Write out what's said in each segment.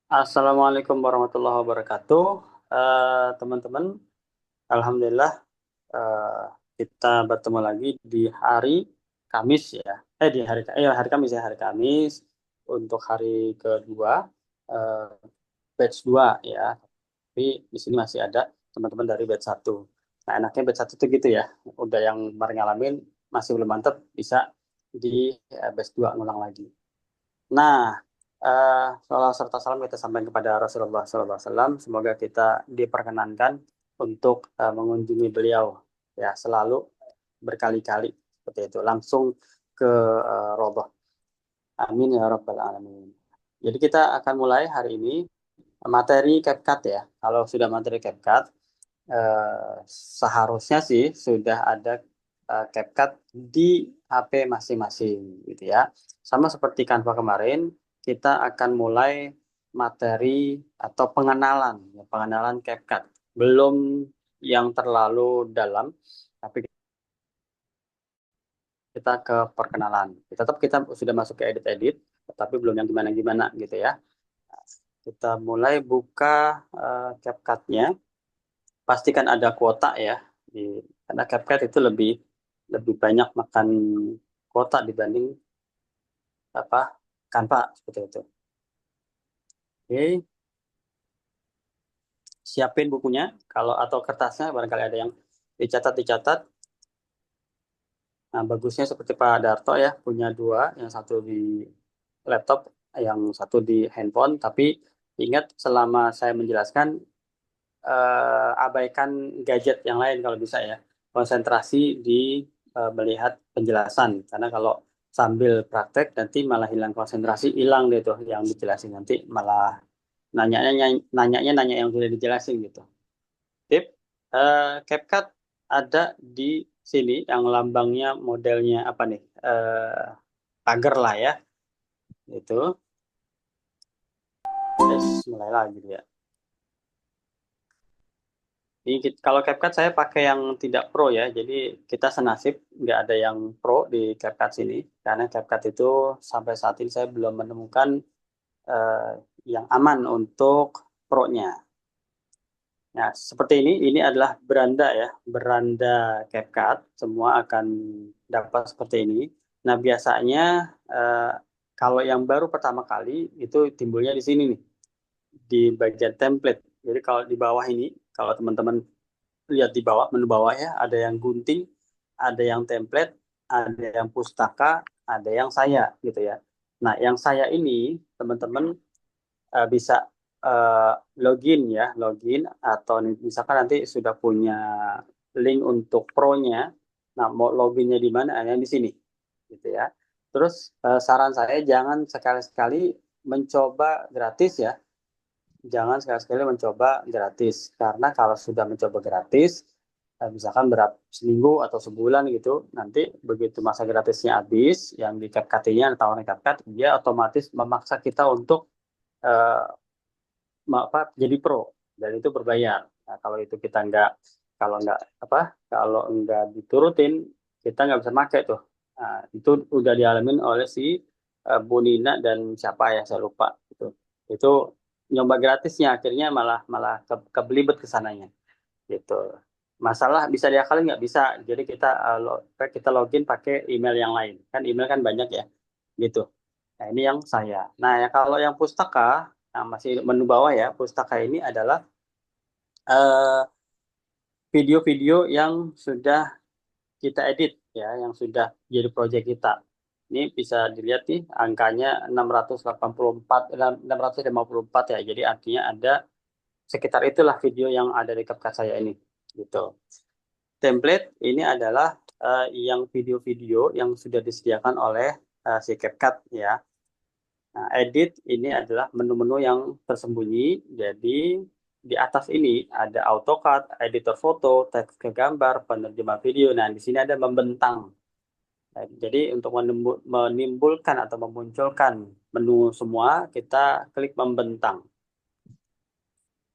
Assalamualaikum warahmatullahi wabarakatuh. Teman-teman, Alhamdulillah eh, kita bertemu lagi di hari Kamis ya. Hari Kamis ya, hari Kamis untuk hari kedua eh, batch 2 ya. Tapi di sini masih ada teman-teman dari batch satu. Nah, enaknya batch satu itu gitu ya. Udah yang kemarin ngalamin masih belum mantep bisa di batch 2 ngulang lagi. Nah, salawat serta salam kita sampaikan kepada Rasulullah SAW. Semoga kita diperkenankan untuk mengunjungi beliau ya selalu berkali-kali seperti itu. Langsung ke Raudhah. Amin ya Rabbal Alamin. Jadi kita akan mulai hari ini materi CapCut ya. Kalau sudah materi CapCut, seharusnya sih sudah ada CapCut di HP masing-masing gitu ya. Sama seperti Canva kemarin, kita akan mulai materi atau pengenalan, ya, pengenalan CapCut. Belum yang terlalu dalam, tapi kita ke perkenalan. Tetap kita sudah masuk ke edit-edit, tapi belum yang gimana-gimana gitu ya. Kita mulai buka CapCut-nya. Pastikan ada kuota ya. Di, karena CapCut itu lebih lebih banyak makan kuota dibanding apa Canva seperti itu. Oke, siapin bukunya kalau atau kertasnya barangkali ada yang dicatat. Nah, bagusnya seperti Pak Darto ya, punya dua, yang satu di laptop, yang satu di handphone. Tapi ingat selama saya menjelaskan abaikan gadget yang lain kalau bisa ya. Konsentrasi di melihat penjelasan. Karena kalau sambil praktek nanti malah hilang konsentrasi, hilang deh tuh yang dijelasin nanti malah nanyanya nanya yang sudah dijelasin gitu. Tip, CapCut ada di sini yang lambangnya modelnya apa nih? Pagar lah ya. Itu. Mulai lagi dia. Ini kalau CapCut saya pakai yang tidak pro ya, jadi kita senasib nggak ada yang pro di CapCut sini, karena CapCut itu sampai saat ini saya belum menemukan eh, yang aman untuk pro-nya. Nah, seperti ini adalah beranda ya, beranda CapCut, semua akan dapat seperti ini. Nah, biasanya eh, kalau yang baru pertama kali itu timbulnya di sini nih, di bagian template. Jadi kalau di bawah ini, kalau teman-teman lihat di bawah, menu bawah ya, ada yang gunting, ada yang template, ada yang pustaka, ada yang saya gitu ya. Nah, yang saya ini teman-teman bisa eh, login ya, login atau misalkan nanti sudah punya link untuk pro-nya. Nah, mau loginnya di mana? Ada di sini gitu ya. Terus saran saya jangan sekali-sekali mencoba gratis ya, jangan sekali-sekali mencoba gratis karena kalau sudah mencoba gratis misalkan berapa seminggu atau sebulan gitu nanti begitu masa gratisnya habis yang di CapCut-nya atau CapCut dia otomatis memaksa kita untuk eh, apa jadi pro dan itu berbayar. Nah, kalau itu kita nggak kalau nggak apa kalau nggak diturutin kita nggak bisa pakai tuh. Nah, itu udah dialamin oleh si Bu Nina dan siapa ya saya lupa itu nyoba gratisnya akhirnya malah malah kebelibet ke sananya gitu. Masalah bisa diakalin nggak bisa. Jadi kita login pakai email yang lain. Kan email kan banyak ya gitu. Nah, ini yang saya. Nah, ya kalau yang pustaka, nah masih menu bawah ya, pustaka ini adalah eh, video-video yang sudah kita edit ya, yang sudah jadi proyek kita. Ini bisa dilihat nih angkanya 684, 654 ya. Jadi artinya ada sekitar itulah video yang ada di CapCut saya ini gitu. Template ini adalah yang video-video yang sudah disediakan oleh si CapCut ya. Nah, edit ini adalah menu-menu yang tersembunyi. Jadi di atas ini ada AutoCAD, editor foto, teks ke gambar, penerjemah video. Nah, di sini ada membentang. Nah, jadi untuk menimbulkan atau memunculkan menu semua, kita klik membentang.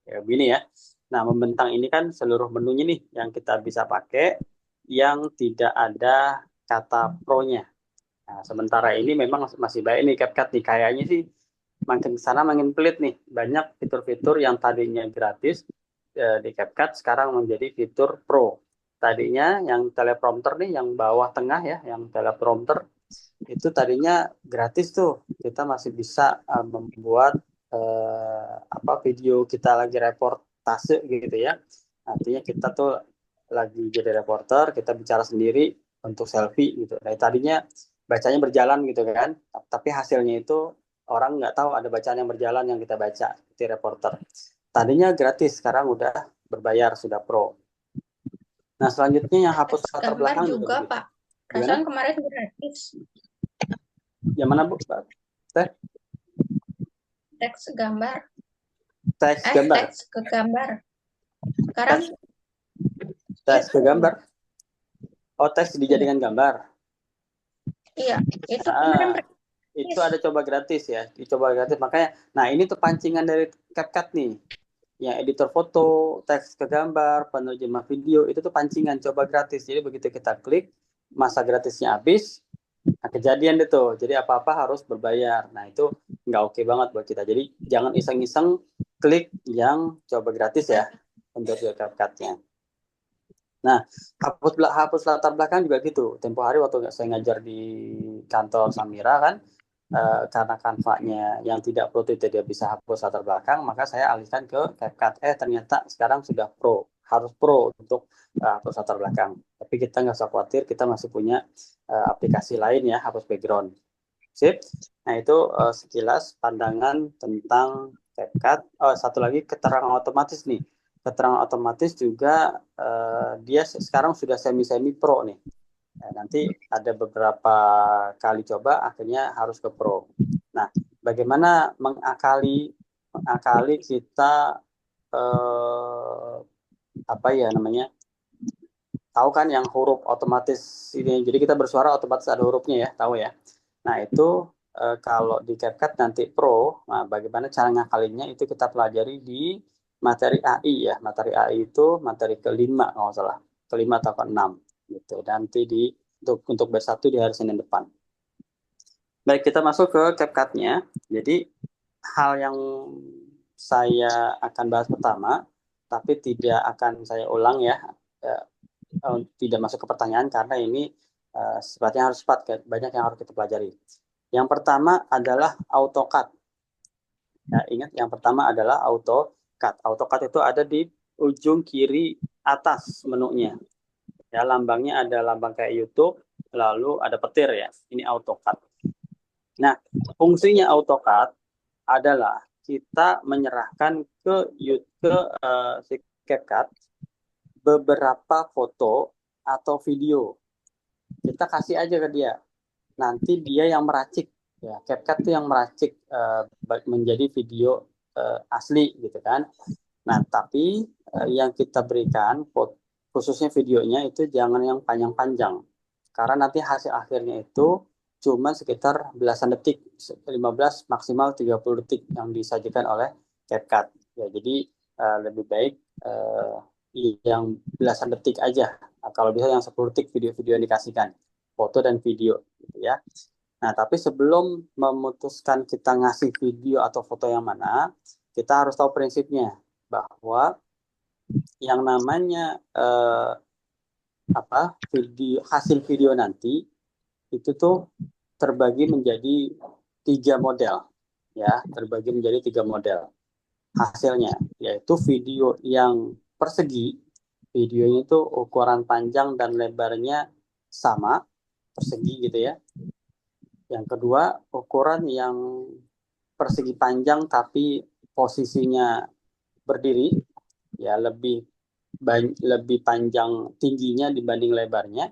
Ya, begini ya. Nah, membentang ini kan seluruh menunya nih yang kita bisa pakai yang tidak ada kata pro-nya. Nah, sementara ini memang masih baik nih CapCut nih kayaknya sih makin sana makin pelit nih. Banyak fitur-fitur yang tadinya gratis di CapCut sekarang menjadi fitur pro. Tadinya yang teleprompter nih, yang bawah tengah ya, yang teleprompter itu tadinya gratis tuh. Kita masih bisa membuat apa video kita lagi reportase gitu ya. Artinya kita tuh lagi jadi reporter, kita bicara sendiri untuk selfie gitu. Nah, tadinya bacanya berjalan gitu kan, tapi hasilnya itu orang nggak tahu ada bacaan yang berjalan yang kita baca di reporter. Tadinya gratis, sekarang udah berbayar, sudah pro. Nah, selanjutnya yang hapus Teks latar gambar belakang juga juga, begitu. Pak. Gimana? Perasaan kemarin gratis. Yang mana, Bu? Teh? Teks gambar. Teks gambar. Teks ke gambar. Sekarang Teks ke itu gambar. Oh, teks dijadikan gambar. iya, itu kemarin Ah, itu gratis. ada coba gratis ya, dicoba gratis. Makanya, nah ini tuh pancingan dari CapCut nih. Yang editor foto, teks ke gambar, penerjemah video, itu tuh pancingan coba gratis. Jadi begitu kita klik, masa gratisnya habis, nah kejadian deh tuh. Jadi apa-apa harus berbayar. Nah itu nggak oke banget buat kita. Jadi jangan iseng-iseng klik yang coba gratis ya untuk CapCut-nya. Nah, hapus latar belakang juga gitu. Tempo hari waktu saya ngajar di kantor Samira kan, karena kanvanya yang tidak pro itu dia bisa hapus latar belakang, maka saya alihkan ke CapCut. Ternyata sekarang sudah pro, harus pro untuk hapus latar belakang. Tapi kita nggak usah khawatir, kita masih punya aplikasi lain ya, hapus background. Sip. Nah, itu sekilas pandangan tentang CapCut. Oh, satu lagi keterangan otomatis nih. Keterangan otomatis juga dia sekarang sudah semi-semi pro nih. Nah, nanti ada beberapa kali coba akhirnya harus ke pro. Nah, bagaimana mengakali kita eh, apa ya namanya? Tahu kan yang huruf otomatis ini. Jadi kita bersuara otomatis ada hurufnya ya, tahu ya. Nah, itu kalau di CapCut nanti Pro, nah bagaimana cara ngakalinnya itu kita pelajari di materi AI ya. Materi AI itu materi kelima kalau nggak salah. Kelima atau keenam gitu. Nanti untuk bersatu di hari Senin depan. Baik, kita masuk ke CapCut-nya. Jadi hal yang saya akan bahas pertama, tapi tidak akan saya ulang ya. Eh, Tidak masuk ke pertanyaan karena ini sifatnya harus cepat, banyak yang harus kita pelajari. Yang pertama adalah AutoCAD. Ya, ingat yang pertama adalah AutoCAD. AutoCAD itu ada di ujung kiri atas menunya. Ya, lambangnya ada lambang kayak YouTube, lalu ada petir ya. Ini AutoCAD. Nah, fungsinya AutoCAD adalah kita menyerahkan ke si CapCut beberapa foto atau video. Kita kasih aja ke dia. Nanti dia yang meracik ya. CapCut itu yang meracik menjadi video asli gitu kan. Nah, tapi yang kita berikan khususnya videonya itu jangan yang panjang-panjang. Karena nanti hasil akhirnya itu cuma sekitar belasan detik, 15 maksimal 30 detik yang disajikan oleh CapCut. Ya, jadi lebih baik yang belasan detik aja. Nah, kalau bisa yang 10 detik video-video yang dikasihkan, foto dan video gitu ya. Nah, tapi sebelum memutuskan kita ngasih video atau foto yang mana, kita harus tahu prinsipnya bahwa yang namanya hasil video nanti itu tuh terbagi menjadi 3 model ya, terbagi menjadi 3 model hasilnya, yaitu video yang persegi, videonya itu ukuran panjang dan lebarnya sama, persegi gitu ya. Yang kedua, ukuran yang persegi panjang tapi posisinya berdiri, ya lebih panjang tingginya dibanding lebarnya,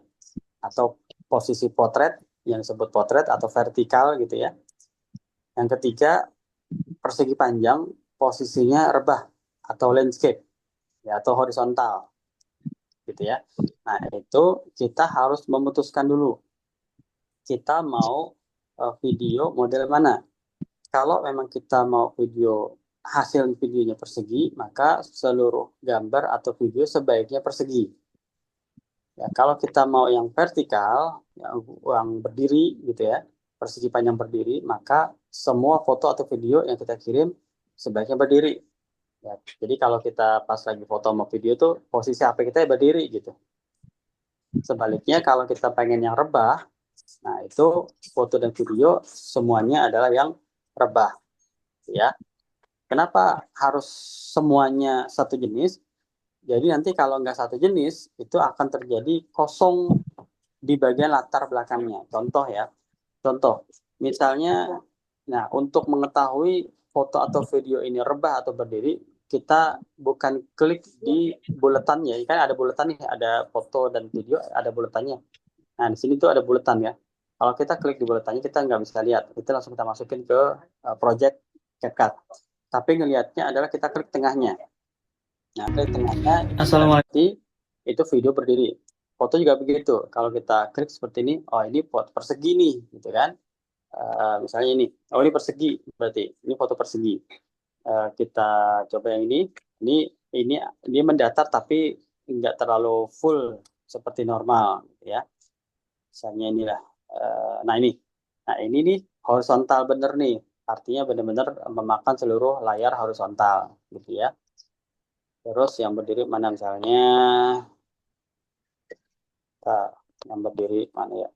atau posisi potret yang disebut potret atau vertikal gitu ya. Yang ketiga, persegi panjang posisinya rebah atau landscape ya, atau horizontal gitu ya. Nah, itu kita harus memutuskan dulu kita mau video model mana. Kalau memang kita mau hasil videonya persegi, maka seluruh gambar atau video sebaiknya persegi. Ya, kalau kita mau yang vertikal, yang berdiri gitu ya, persegi panjang berdiri, maka semua foto atau video yang kita kirim sebaiknya berdiri. Ya, jadi kalau kita pas lagi foto sama video tuh posisi HP kita berdiri gitu. Sebaliknya kalau kita pengen yang rebah, nah itu foto dan video semuanya adalah yang rebah, ya. Kenapa harus semuanya satu jenis? Jadi nanti kalau nggak satu jenis, itu akan terjadi kosong di bagian latar belakangnya. Contoh ya, contoh. Misalnya, nah untuk mengetahui foto atau video ini rebah atau berdiri, kita bukan klik di buletannya. Kan ada buletan nih, ada foto dan video, ada buletannya. Nah, di sini tuh ada buletan ya. Kalau kita klik di buletannya, kita nggak bisa lihat. Itu langsung kita masukin ke project CapCut. Tapi ngelihatnya adalah kita klik tengahnya. Nah, klik tengahnya Assalamualaikum. itu video berdiri. Foto juga begitu. Kalau kita klik seperti ini, oh ini foto persegi nih, gitu kan? Misalnya ini, oh ini persegi, berarti ini foto persegi. Kita coba yang ini. Ini mendatar tapi nggak terlalu full seperti normal, ya. Misalnya inilah. Nah ini, nih horizontal bener nih. Artinya benar-benar memakan seluruh layar horizontal, gitu ya. Terus yang berdiri mana misalnya? Yang berdiri mana ya?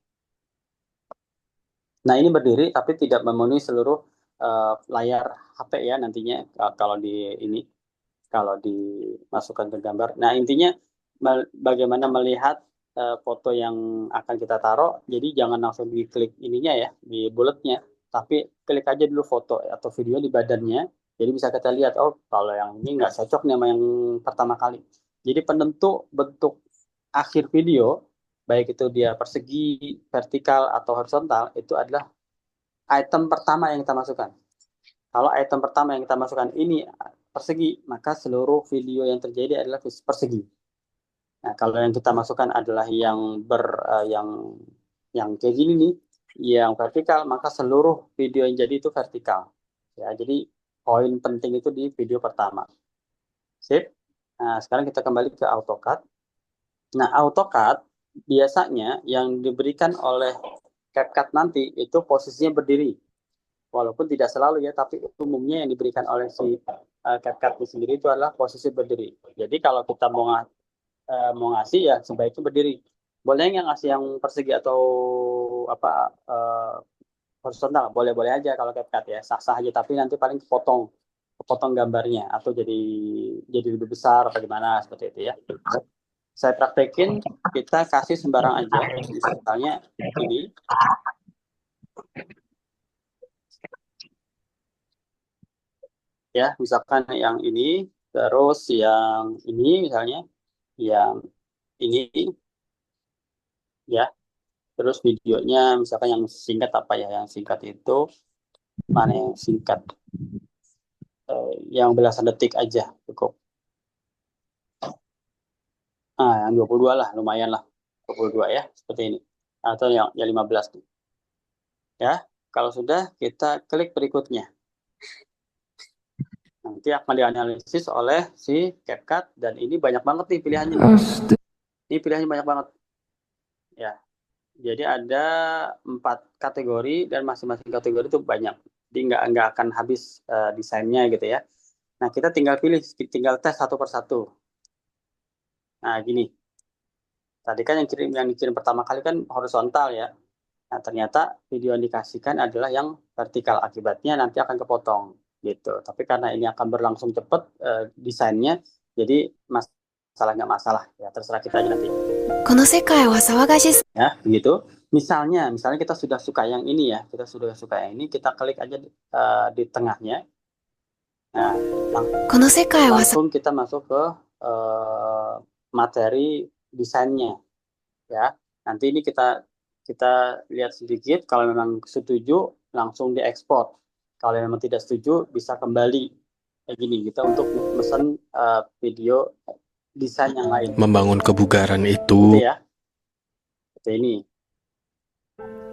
Nah ini berdiri tapi tidak memenuhi seluruh layar HP ya nantinya kalau di ini kalau dimasukkan ke gambar. Nah intinya bagaimana melihat foto yang akan kita taruh. Jadi jangan langsung diklik ininya ya di bulatnya, tapi klik aja dulu foto atau video di badannya. Jadi bisa kita lihat oh kalau yang ini nggak cocok nih sama yang pertama kali. Jadi penentu bentuk akhir video baik itu dia persegi, vertikal atau horizontal itu adalah item pertama yang kita masukkan. Kalau item pertama yang kita masukkan ini persegi, maka seluruh video yang terjadi adalah persegi. Nah, kalau yang kita masukkan adalah yang kayak gini nih, yang vertikal, maka seluruh video yang jadi itu vertikal. Ya, jadi poin penting itu di video pertama. Sip. Nah, sekarang kita kembali ke AutoCAD. Nah, AutoCAD biasanya yang diberikan oleh CapCut nanti itu posisinya berdiri. Walaupun tidak selalu ya, tapi umumnya yang diberikan oleh si CapCut sendiri itu adalah posisi berdiri. Jadi kalau kita mau ngasih ya sebaiknya berdiri. Boleh nggak ngasih yang persegi atau apa horizontal? Boleh-boleh aja kalau CapCut ya, sah-sah aja. Tapi nanti paling kepotong gambarnya atau jadi lebih besar atau gimana seperti itu ya. Saya praktekin, kita kasih sembarang aja. Misalnya ini. Ya, misalkan yang ini, terus yang ini misalnya, yang ini, ya, terus videonya misalkan yang singkat apa ya, yang singkat itu, mana yang singkat, yang belasan detik aja cukup. Yang 22 lah, lumayan lah, 22 ya, seperti ini. Atau yang 15 nih. Ya, kalau sudah kita klik berikutnya. Nanti akan dianalisis oleh si CapCut dan ini banyak banget nih pilihannya. Ini pilihannya banyak banget. Ya, jadi ada 4 kategori dan masing-masing kategori itu banyak. Jadi nggak akan habis desainnya gitu ya. Nah kita tinggal pilih, tinggal tes satu persatu. Nah gini, tadi kan yang dikirim pertama kali kan horizontal ya. Nah ternyata video yang dikasihkan adalah yang vertikal. Akibatnya nanti akan kepotong gitu. Tapi karena ini akan berlangsung cepat desainnya, jadi masalah nggak masalah ya. Terserah kita aja nanti. Ya, begitu. Misalnya kita sudah suka yang ini ya, kita klik aja di tengahnya. Nah, langsung kita masuk ke materi desainnya, ya. Nanti ini kita lihat sedikit. Kalau memang setuju, langsung diekspor. Kalau memang tidak setuju, bisa kembali kayak gini. Kita untuk pesan video desain yang lain. Membangun kebugaran itu. Gitu ya. Seperti ini.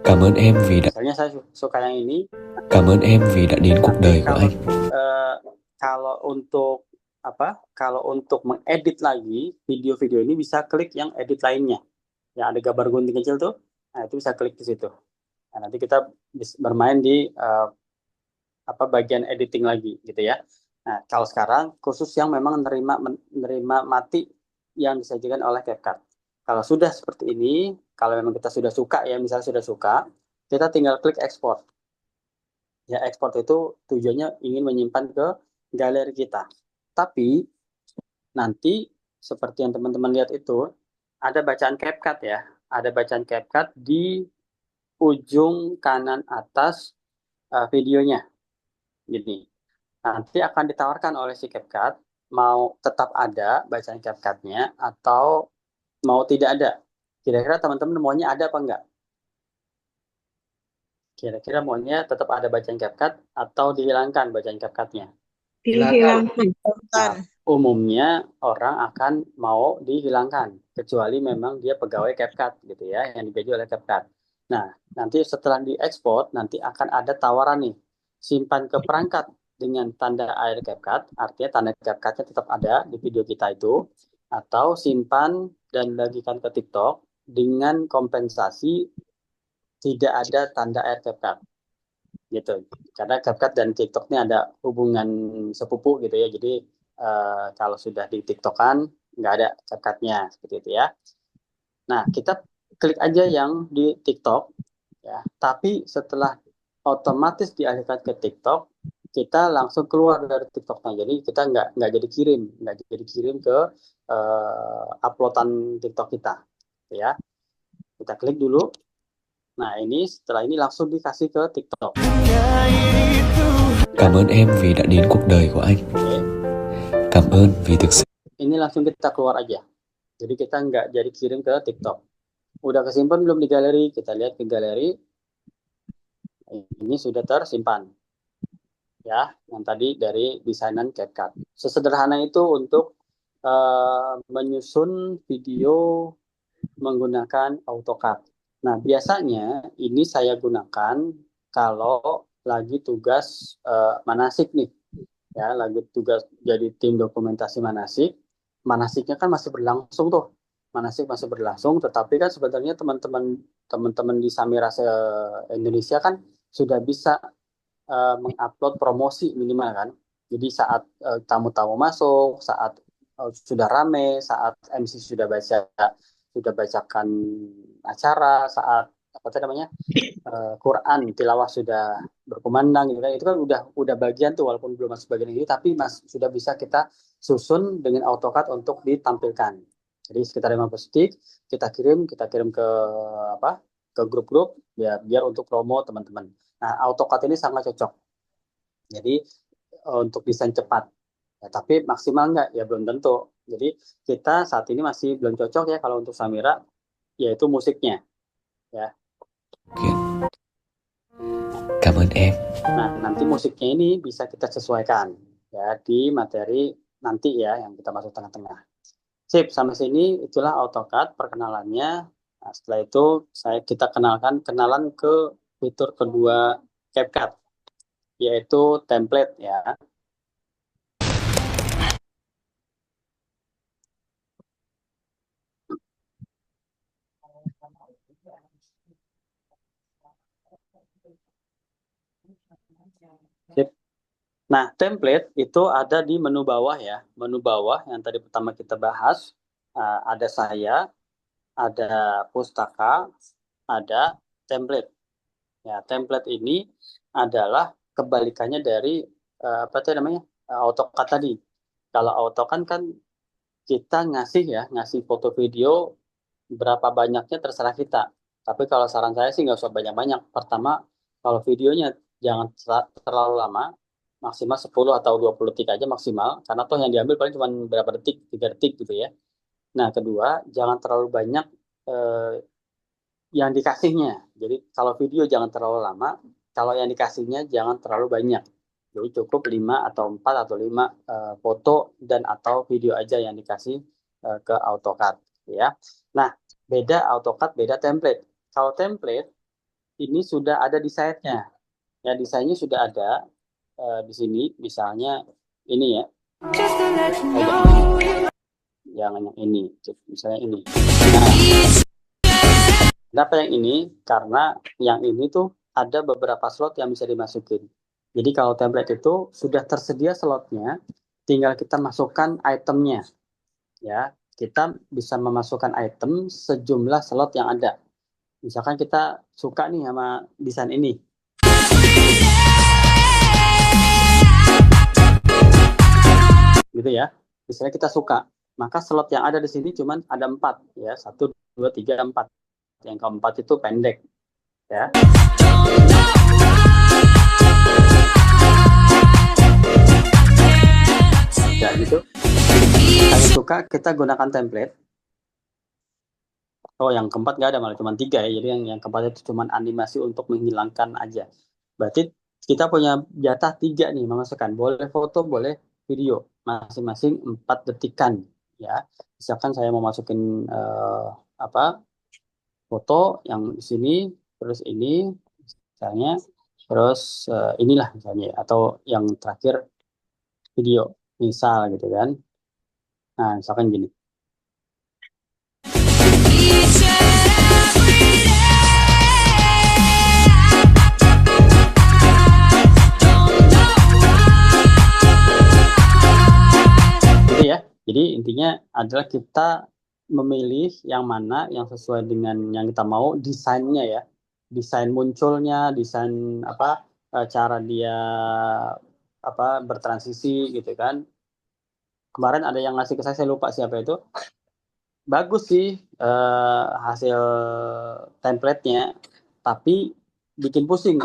Cảm ơn em vì đã Misalnya saya suka yang ini. Cảm ơn em vì đã đến cuộc đời của anh. Kalau untuk mengedit lagi video-video ini bisa klik yang edit lainnya. Yang ada gambar gunting kecil tuh. Nah, itu bisa klik di situ. Nah, nanti kita bermain di bagian editing lagi gitu ya. Nah, kalau sekarang khusus yang memang menerima mati yang disajikan oleh CapCut. Kalau sudah seperti ini, kalau memang kita sudah suka ya, misalnya sudah suka, kita tinggal klik ekspor. Ya, ekspor itu tujuannya ingin menyimpan ke galeri kita. Tapi nanti seperti yang teman-teman lihat itu, ada bacaan CapCut ya. Ada bacaan CapCut di ujung kanan atas videonya. Gini. Nanti akan ditawarkan oleh si CapCut, mau tetap ada bacaan CapCut-nya atau mau tidak ada. Kira-kira teman-teman maunya ada apa enggak? Kira-kira maunya tetap ada bacaan CapCut atau dihilangkan bacaan CapCut-nya? Dihilangkan. Nah, umumnya orang akan mau dihilangkan, kecuali memang dia pegawai CapCut gitu ya, yang digaji oleh CapCut. Nah, nanti setelah diekspor, nanti akan ada tawaran nih, simpan ke perangkat dengan tanda air CapCut, artinya tanda CapCut-nya tetap ada di video kita itu, atau simpan dan bagikan ke TikTok dengan kompensasi tidak ada tanda air CapCut. Gitu. Karena CapCut dan TikTok ini ada hubungan sepupu gitu ya. Jadi kalau sudah di TikTokan nggak ada CapCut-nya seperti itu ya. Nah, kita klik aja yang di TikTok ya. Tapi setelah otomatis dialihkan ke TikTok, kita langsung keluar dari TikToknya. Jadi kita nggak jadi kirim ke uploadan TikTok kita ya. Kita klik dulu. Nah, ini setelah ini langsung dikasih ke TikTok. Cảm ơn em vì đã đến cuộc đời của anh. Cảm ơn vì thực sự. Ini langsung kita keluar aja. Jadi kita nggak jadi kirim ke TikTok. Udah kesimpan belum di galeri? Kita lihat ke galeri. Ini sudah tersimpan. Ya, yang tadi dari desainan CapCut. Sesederhana itu untuk menyusun video menggunakan AutoCAD. Nah, biasanya ini saya gunakan kalau lagi tugas manasik nih. Ya, lagi tugas jadi tim dokumentasi manasik. Manasiknya kan masih berlangsung tuh. Manasik masih berlangsung, tetapi kan sebenarnya teman-teman di Samira Indonesia kan sudah bisa mengupload promosi minimal kan. Jadi saat tamu-tamu masuk, saat sudah rame, saat MC sudah bacakan acara, saat Quran tilawah sudah berkumandang gitu kan, itu kan udah bagian tuh, walaupun belum masuk bagian ini, tapi sudah bisa kita susun dengan AutoCAD untuk ditampilkan. Jadi sekitar 15 detik kita kirim ke grup-grup biar untuk promo teman-teman. Nah, AutoCAD ini sangat cocok. Jadi untuk desain cepat. Ya, tapi maksimal nggak? Ya belum tentu. Jadi kita saat ini masih belum cocok ya kalau untuk Samira, yaitu musiknya. Ya. Cảm ơn em. Nah, nanti musiknya ini bisa kita sesuaikan ya di materi nanti ya yang kita masuk tengah-tengah. Sip, sampai sini itulah AutoCAD perkenalannya. Nah, setelah itu kita kenalan ke fitur kedua CapCut, yaitu template ya. Nah, template itu ada di menu bawah ya. Menu bawah yang tadi pertama kita bahas, ada saya, ada pustaka, ada template. Ya, template ini adalah kebalikannya dari AutoCAD tadi. Kalau AutoCAD kan kita ngasih foto video berapa banyaknya terserah kita. Tapi kalau saran saya sih nggak usah banyak-banyak. Pertama, kalau videonya jangan terlalu lama, maksimal 10 atau 20 detik aja maksimal, karena toh yang diambil paling cuma berapa detik, 3 detik gitu ya. Nah, kedua, jangan terlalu banyak yang dikasihnya. Jadi kalau video jangan terlalu lama, kalau yang dikasihnya jangan terlalu banyak. Jadi cukup 5 atau 4 atau 5 foto dan atau video aja yang dikasih ke AutoCAD ya. Nah, beda AutoCAD, beda template. Kalau template ini sudah ada desainnya. Ya, desainnya sudah ada di sini, misalnya ini ya. Jangan yang ini, misalnya ini. Nah, kenapa yang ini? Karena yang ini tuh ada beberapa slot yang bisa dimasukin. Jadi kalau template itu sudah tersedia slotnya, tinggal kita masukkan itemnya. Ya, kita bisa memasukkan item sejumlah slot yang ada. Misalkan kita suka nih sama desain ini. Gitu ya. Misalnya kita suka, maka slot yang ada di sini cuman ada 4 ya, 1, 2, 3, 4. Yang keempat itu pendek ya. Ya gitu. Kalau suka kita gunakan template. Oh, yang keempat nggak ada, malah cuma 3 ya. Jadi yang keempat itu cuma animasi untuk menghilangkan aja. Berarti kita punya jatah 3 nih memasukkan. Boleh foto, boleh video. Masing-masing 4 detikan ya. Misalkan saya mau masukin foto yang di sini, terus ini misalnya, terus inilah misalnya, atau yang terakhir video misal gitu kan. Nah, misalkan gini. Gitu ya. Jadi intinya adalah kita memilih yang mana yang sesuai dengan yang kita mau, desainnya ya. Desain munculnya, desain cara dia bertransisi gitu kan. Kemarin ada yang ngasih ke saya lupa siapa itu. Bagus sih hasil template-nya, tapi bikin pusing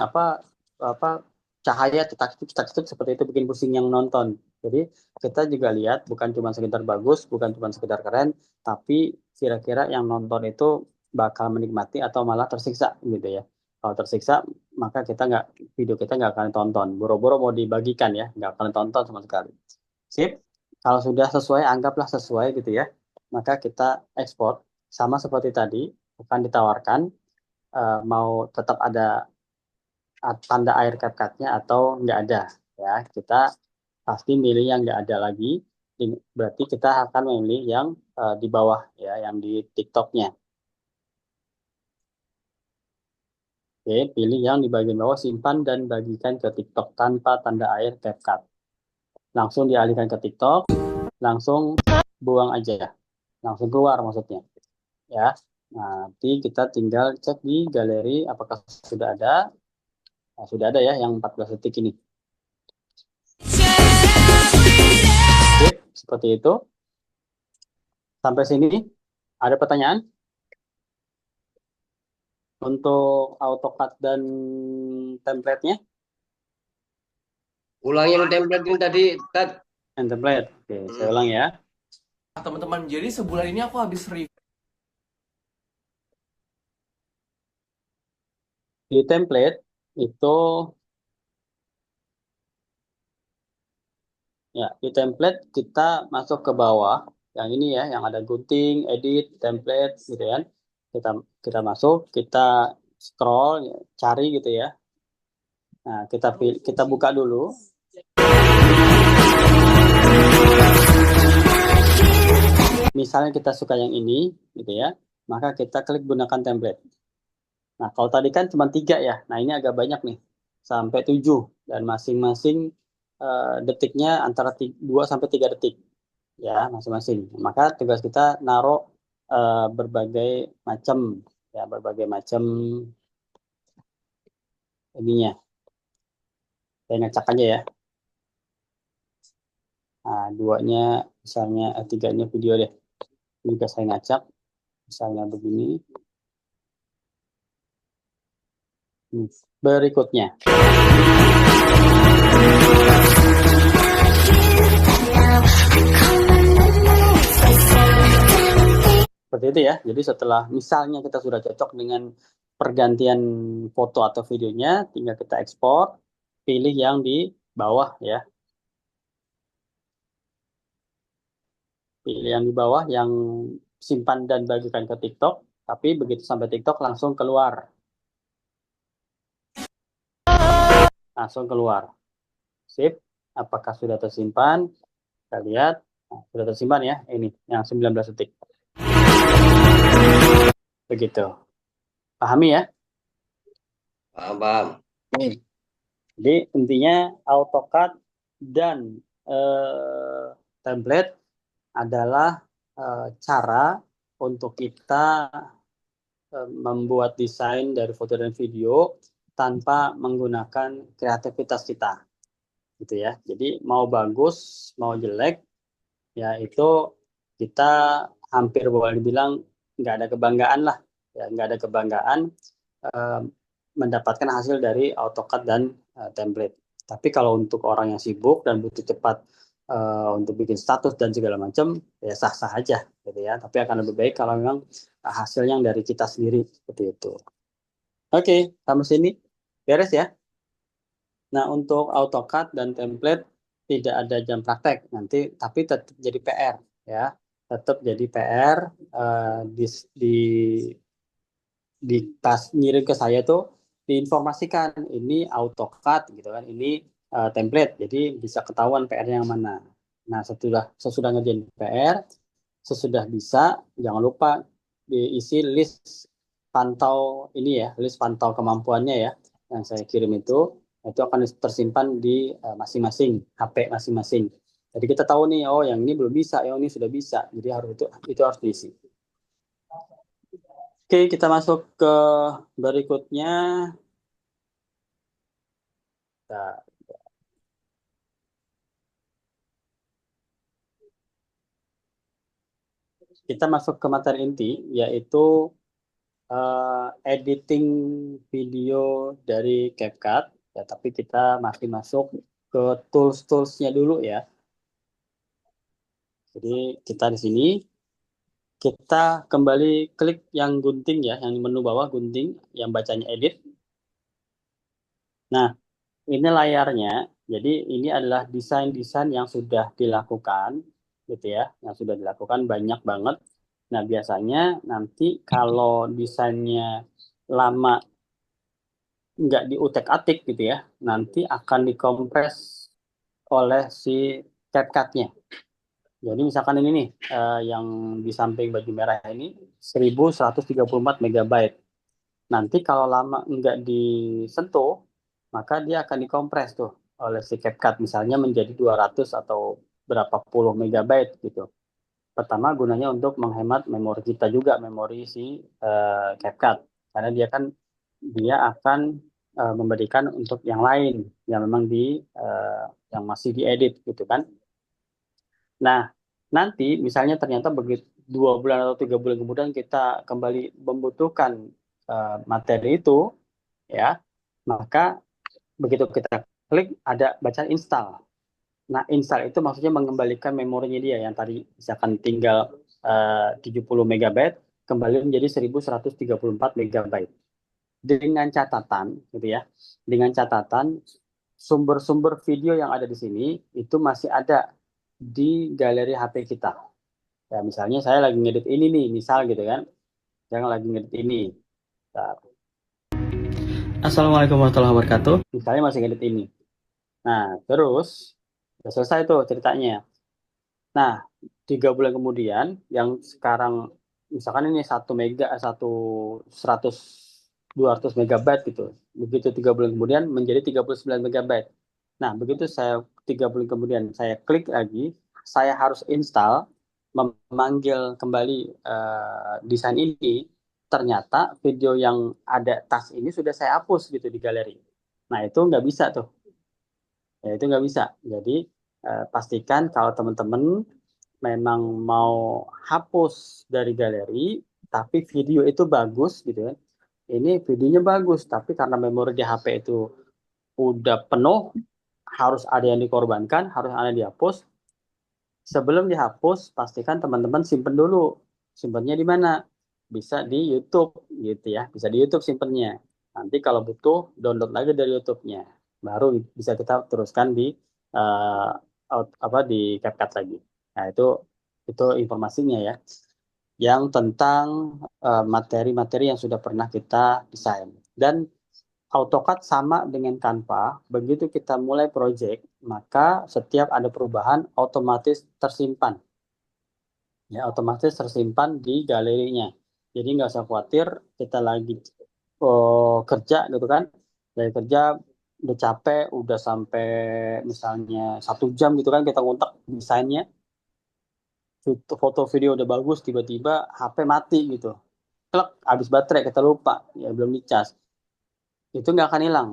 cahaya cetak-cetak seperti itu, bikin pusing yang nonton. Jadi kita juga lihat bukan cuma sekedar bagus, bukan cuma sekedar keren, tapi kira-kira yang nonton itu bakal menikmati atau malah tersiksa gitu ya. Kalau tersiksa, maka video kita nggak akan tonton. Boro-boro mau dibagikan ya, nggak akan tonton sama sekali. Sip. Kalau sudah sesuai, anggaplah sesuai gitu ya. Maka kita ekspor sama seperti tadi, akan ditawarkan mau tetap ada tanda air CapCut-nya atau nggak ada ya. Kita pasti milih yang nggak ada lagi, berarti kita akan memilih yang di bawah ya, yang di TikTok-nya. Oke, pilih yang di bagian bawah, simpan dan bagikan ke TikTok tanpa tanda air CapCut. Langsung dialihkan ke TikTok, langsung buang aja, langsung keluar maksudnya ya. Nanti kita tinggal cek di galeri apakah sudah ada. Nah, sudah ada ya yang 14 detik ini. Oke, seperti itu. Sampai sini ada pertanyaan? Untuk AutoCAD dan template-nya? Ulang yang template ini tadi, Tat. And template. Oke, saya ulang ya. Teman-teman, jadi sebulan ini aku habis review di template itu ya, di template kita masuk ke bawah yang ini ya, yang ada gunting, edit, template gitu kan. Kita masuk, kita scroll, cari gitu ya. Nah, kita buka dulu. Misalnya kita suka yang ini gitu ya, maka kita klik gunakan template. Nah, kalau tadi kan cuma 3 ya. Nah, ini agak banyak nih, sampai 7, dan masing-masing detiknya antara 2 sampai 3 detik ya masing-masing. Maka tugas kita naruh berbagai macam ininya. Saya ngacak aja ya. Nah, 2-nya misalnya 3-nya video deh. Jika saya ngacak misalnya begini. Berikutnya. Seperti itu ya. Jadi setelah misalnya kita sudah cocok dengan pergantian foto atau videonya, tinggal kita ekspor, pilih yang di bawah ya. Pilih yang di bawah, yang simpan dan bagikan ke TikTok, tapi begitu sampai TikTok langsung keluar. Langsung keluar. Sip. Apakah sudah tersimpan? Kita lihat. Nah, sudah tersimpan ya. Ini yang 19 detik. Begitu. Pahami ya? Paham. Jadi intinya AutoCAD dan template adalah cara untuk kita membuat desain dari foto dan video tanpa menggunakan kreativitas kita, gitu ya. Jadi mau bagus, mau jelek, ya itu kita hampir boleh dibilang nggak ada kebanggaan lah, ya nggak ada kebanggaan eh, mendapatkan hasil dari AutoCAD dan template. Tapi kalau untuk orang yang sibuk dan butuh cepat untuk bikin status dan segala macam, ya sah-sah aja, gitu ya. Tapi akan lebih baik kalau memang hasilnya yang dari kita sendiri seperti itu. Oke, sampai sini beres ya. Nah, untuk AutoCAD dan template tidak ada jam praktek nanti, tapi tetap jadi PR ya, tetap jadi PR di pas ngirim ke saya tuh diinformasikan ini AutoCAD gitu kan, ini template, jadi bisa ketahuan PR-nya yang mana. Nah, sesudah ngerjain PR, sesudah bisa, jangan lupa diisi list pantau ini ya, list pantau kemampuannya ya, yang saya kirim itu akan tersimpan di masing-masing HP masing-masing. Jadi kita tahu nih, oh yang ini belum bisa, yang ini sudah bisa. Jadi itu harus diisi. Oke, kita masuk ke berikutnya. Nah, kita masuk ke materi inti, yaitu editing video dari CapCut. Ya, tapi kita masih masuk ke tools-toolsnya dulu ya. Jadi kita di sini, kita kembali klik yang gunting ya, yang menu bawah gunting, yang bacanya edit. Nah, ini layarnya. Jadi ini adalah desain-desain yang sudah dilakukan, gitu ya, yang sudah dilakukan banyak banget. Nah, biasanya nanti kalau desainnya lama nggak diutek-atik gitu ya, nanti akan dikompres oleh si CapCut-nya. Jadi misalkan ini nih, yang di samping baju merah ini 1134 megabyte. Nanti kalau lama nggak disentuh, maka dia akan dikompres tuh oleh si CapCut, misalnya menjadi 200 atau berapa puluh megabyte gitu. Pertama gunanya untuk menghemat memori kita juga, memori si CapCut. Karena dia akan memberikan untuk yang lain yang memang yang masih diedit gitu kan. Nah, nanti misalnya ternyata begitu 2 bulan atau 3 bulan kemudian kita kembali membutuhkan materi itu, ya, maka begitu kita klik ada bacaan install. Nah, install itu maksudnya mengembalikan memorinya dia yang tadi misalkan tinggal 70 megabyte kembali menjadi 1134 megabyte. Dengan catatan gitu ya. Dengan catatan sumber-sumber video yang ada di sini itu masih ada di galeri HP kita. Ya, misalnya saya lagi ngedit ini nih, misal gitu kan. Saya lagi ngedit ini. Nah, Assalamualaikum warahmatullahi wabarakatuh. Misalnya masih ngedit ini. Nah, terus udah selesai tuh ceritanya. Nah, 3 bulan kemudian, yang sekarang misalkan ini 100 200 megabyte gitu. Begitu 3 bulan kemudian menjadi 39 megabyte. Nah, begitu 3 bulan kemudian saya klik lagi, saya harus install, memanggil kembali desain ini. Ternyata video yang ada tas ini sudah saya hapus gitu di galeri. Nah, itu nggak bisa tuh. Ya, itu nggak bisa. Jadi pastikan kalau teman-teman memang mau hapus dari galeri, tapi video itu bagus gitu ya. Ini videonya bagus, tapi karena memori di HP itu udah penuh, harus ada yang dikorbankan, harus ada yang dihapus. Sebelum dihapus, pastikan teman-teman simpen dulu. Simpennya di mana? Bisa di YouTube gitu ya. Bisa di YouTube simpennya. Nanti kalau butuh download lagi dari YouTube-nya. Baru bisa kita teruskan di di CapCut lagi. Nah, itu informasinya ya. Yang tentang materi-materi yang sudah pernah kita desain. Dan AutoCAD sama dengan Canva, begitu kita mulai project, maka setiap ada perubahan otomatis tersimpan. Ya, otomatis tersimpan di galerinya. Jadi nggak usah khawatir kita lagi kerja gitu kan. Lagi kerja udah capek, udah sampai misalnya 1 jam gitu kan kita ngontak desainnya, foto video udah bagus, tiba-tiba HP mati gitu, klek, habis baterai, kita lupa, ya belum dicas, itu nggak akan hilang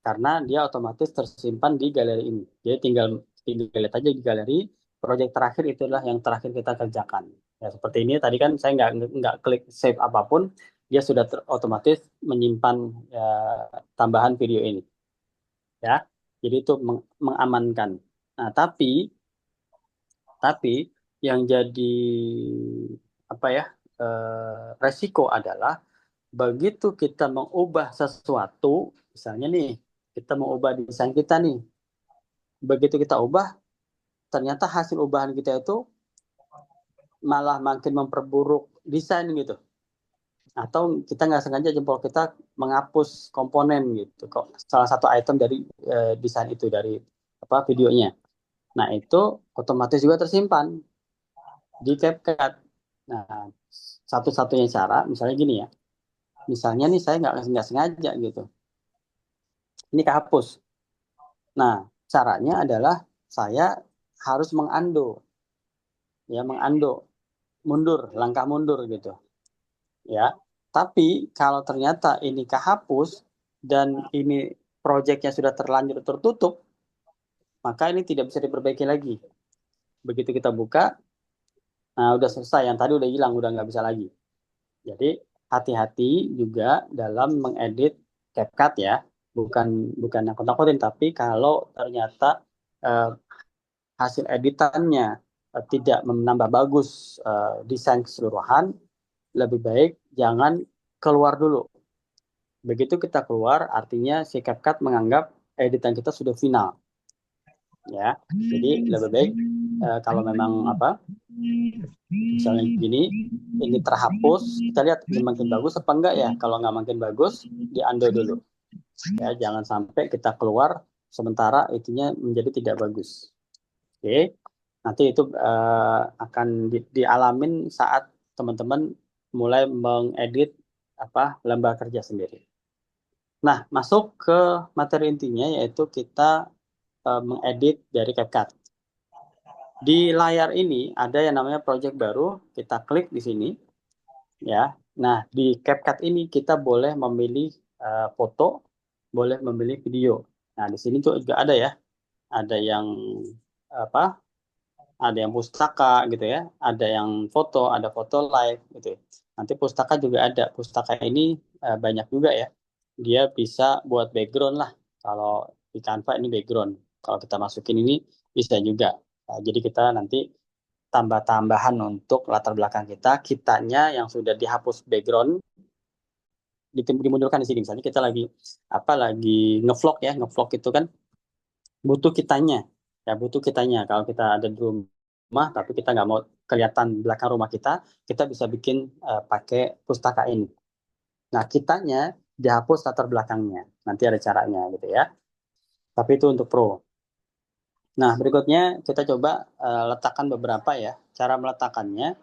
karena dia otomatis tersimpan di galeri ini. Jadi tinggal lihat aja di galeri, proyek terakhir itulah yang terakhir kita kerjakan. Ya seperti ini tadi kan saya nggak klik save apapun, dia sudah otomatis menyimpan ya, tambahan video ini. Ya, jadi itu mengamankan. Nah, tapi yang jadi apa ya resiko adalah begitu kita mengubah sesuatu, misalnya nih kita mau ubah desain kita nih, begitu kita ubah, ternyata hasil ubahan kita itu malah makin memperburuk desain gitu, atau kita nggak sengaja jempol kita menghapus komponen gitu, kok salah satu item dari desain itu, dari videonya. Nah itu otomatis juga tersimpan di CapCut. Nah satu-satunya cara misalnya gini ya, misalnya nih saya nggak sengaja gitu, ini kehapus. Nah caranya adalah saya harus mengando, mundur, langkah mundur gitu, ya. Tapi kalau ternyata ini kehapus dan ini proyeknya sudah terlanjur tertutup, maka ini tidak bisa diperbaiki lagi. Begitu kita buka, nah udah selesai, yang tadi udah hilang, udah nggak bisa lagi. Jadi hati-hati juga dalam mengedit CapCut ya, bukan nakut-nakutin, tapi kalau ternyata hasil editannya tidak menambah bagus desain keseluruhan, lebih baik jangan keluar dulu. Begitu kita keluar, artinya si CapCut menganggap editan kita sudah final. Ya, jadi lebih baik kalau memang misalnya gini, ini terhapus, kita lihat makin bagus apa enggak ya. Kalau nggak makin bagus, di-undo dulu. Ya, jangan sampai kita keluar sementara itunya menjadi tidak bagus. Oke, nanti itu akan dialamin saat teman-teman mulai mengedit lembar kerja sendiri. Nah, masuk ke materi intinya, yaitu kita mengedit dari CapCut. Di layar ini ada yang namanya project baru, kita klik di sini, ya. Nah, di CapCut ini kita boleh memilih foto, boleh memilih video. Nah, di sini tuh juga ada ya, ada yang ada yang pustaka gitu ya, ada yang foto, ada foto live gitu. Nanti pustaka juga ada. Pustaka ini banyak juga ya. Dia bisa buat background lah. Kalau di Canva ini background. Kalau kita masukin ini bisa juga. Nah, jadi kita nanti tambah-tambahan untuk latar belakang kitanya yang sudah dihapus background, dimundurkan di sini. Misalnya kita lagi ngevlog ya, ngevlog itu kan butuh kitanya. Ya, butuh kitanya. Kalau kita ada di rumah tapi kita nggak mau kelihatan belakang rumah kita bisa bikin pakai pustaka ini. Nah, kitanya dihapus latar belakangnya. Nanti ada caranya gitu ya. Tapi itu untuk pro. Nah, berikutnya kita coba letakkan beberapa ya. Cara meletakkannya,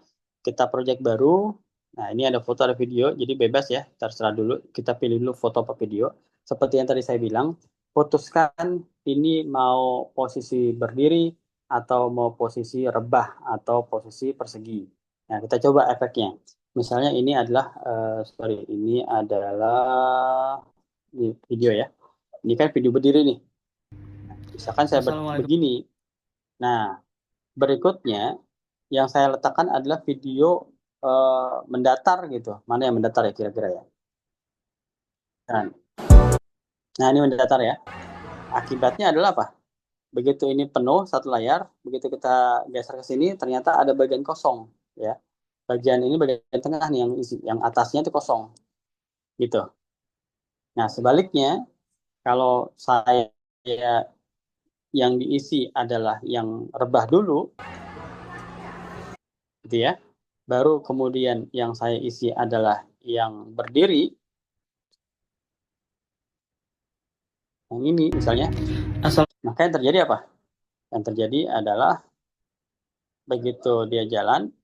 kita project baru. Nah, ini ada foto, ada video. Jadi bebas ya, terserah dulu. Kita pilih dulu foto apa video. Seperti yang tadi saya bilang, putuskan ini mau posisi berdiri, atau mau posisi rebah, atau posisi persegi. Nah, kita coba efeknya. Misalnya ini adalah, ini adalah video ya. Ini kan video berdiri nih. Misalkan saya begini. Nah, berikutnya yang saya letakkan adalah video mendatar gitu. Mana yang mendatar ya kira-kira ya? Nah, ini mendatar ya. Akibatnya adalah apa? Begitu ini penuh satu layar, begitu kita geser ke sini, ternyata ada bagian kosong ya. Bagian tengah nih yang atasnya itu kosong. Gitu. Nah, sebaliknya kalau saya yang diisi adalah yang rebah dulu, gitu ya. Baru kemudian yang saya isi adalah yang berdiri. Yang ini misalnya. Maka yang terjadi apa? Yang terjadi adalah begitu dia jalan,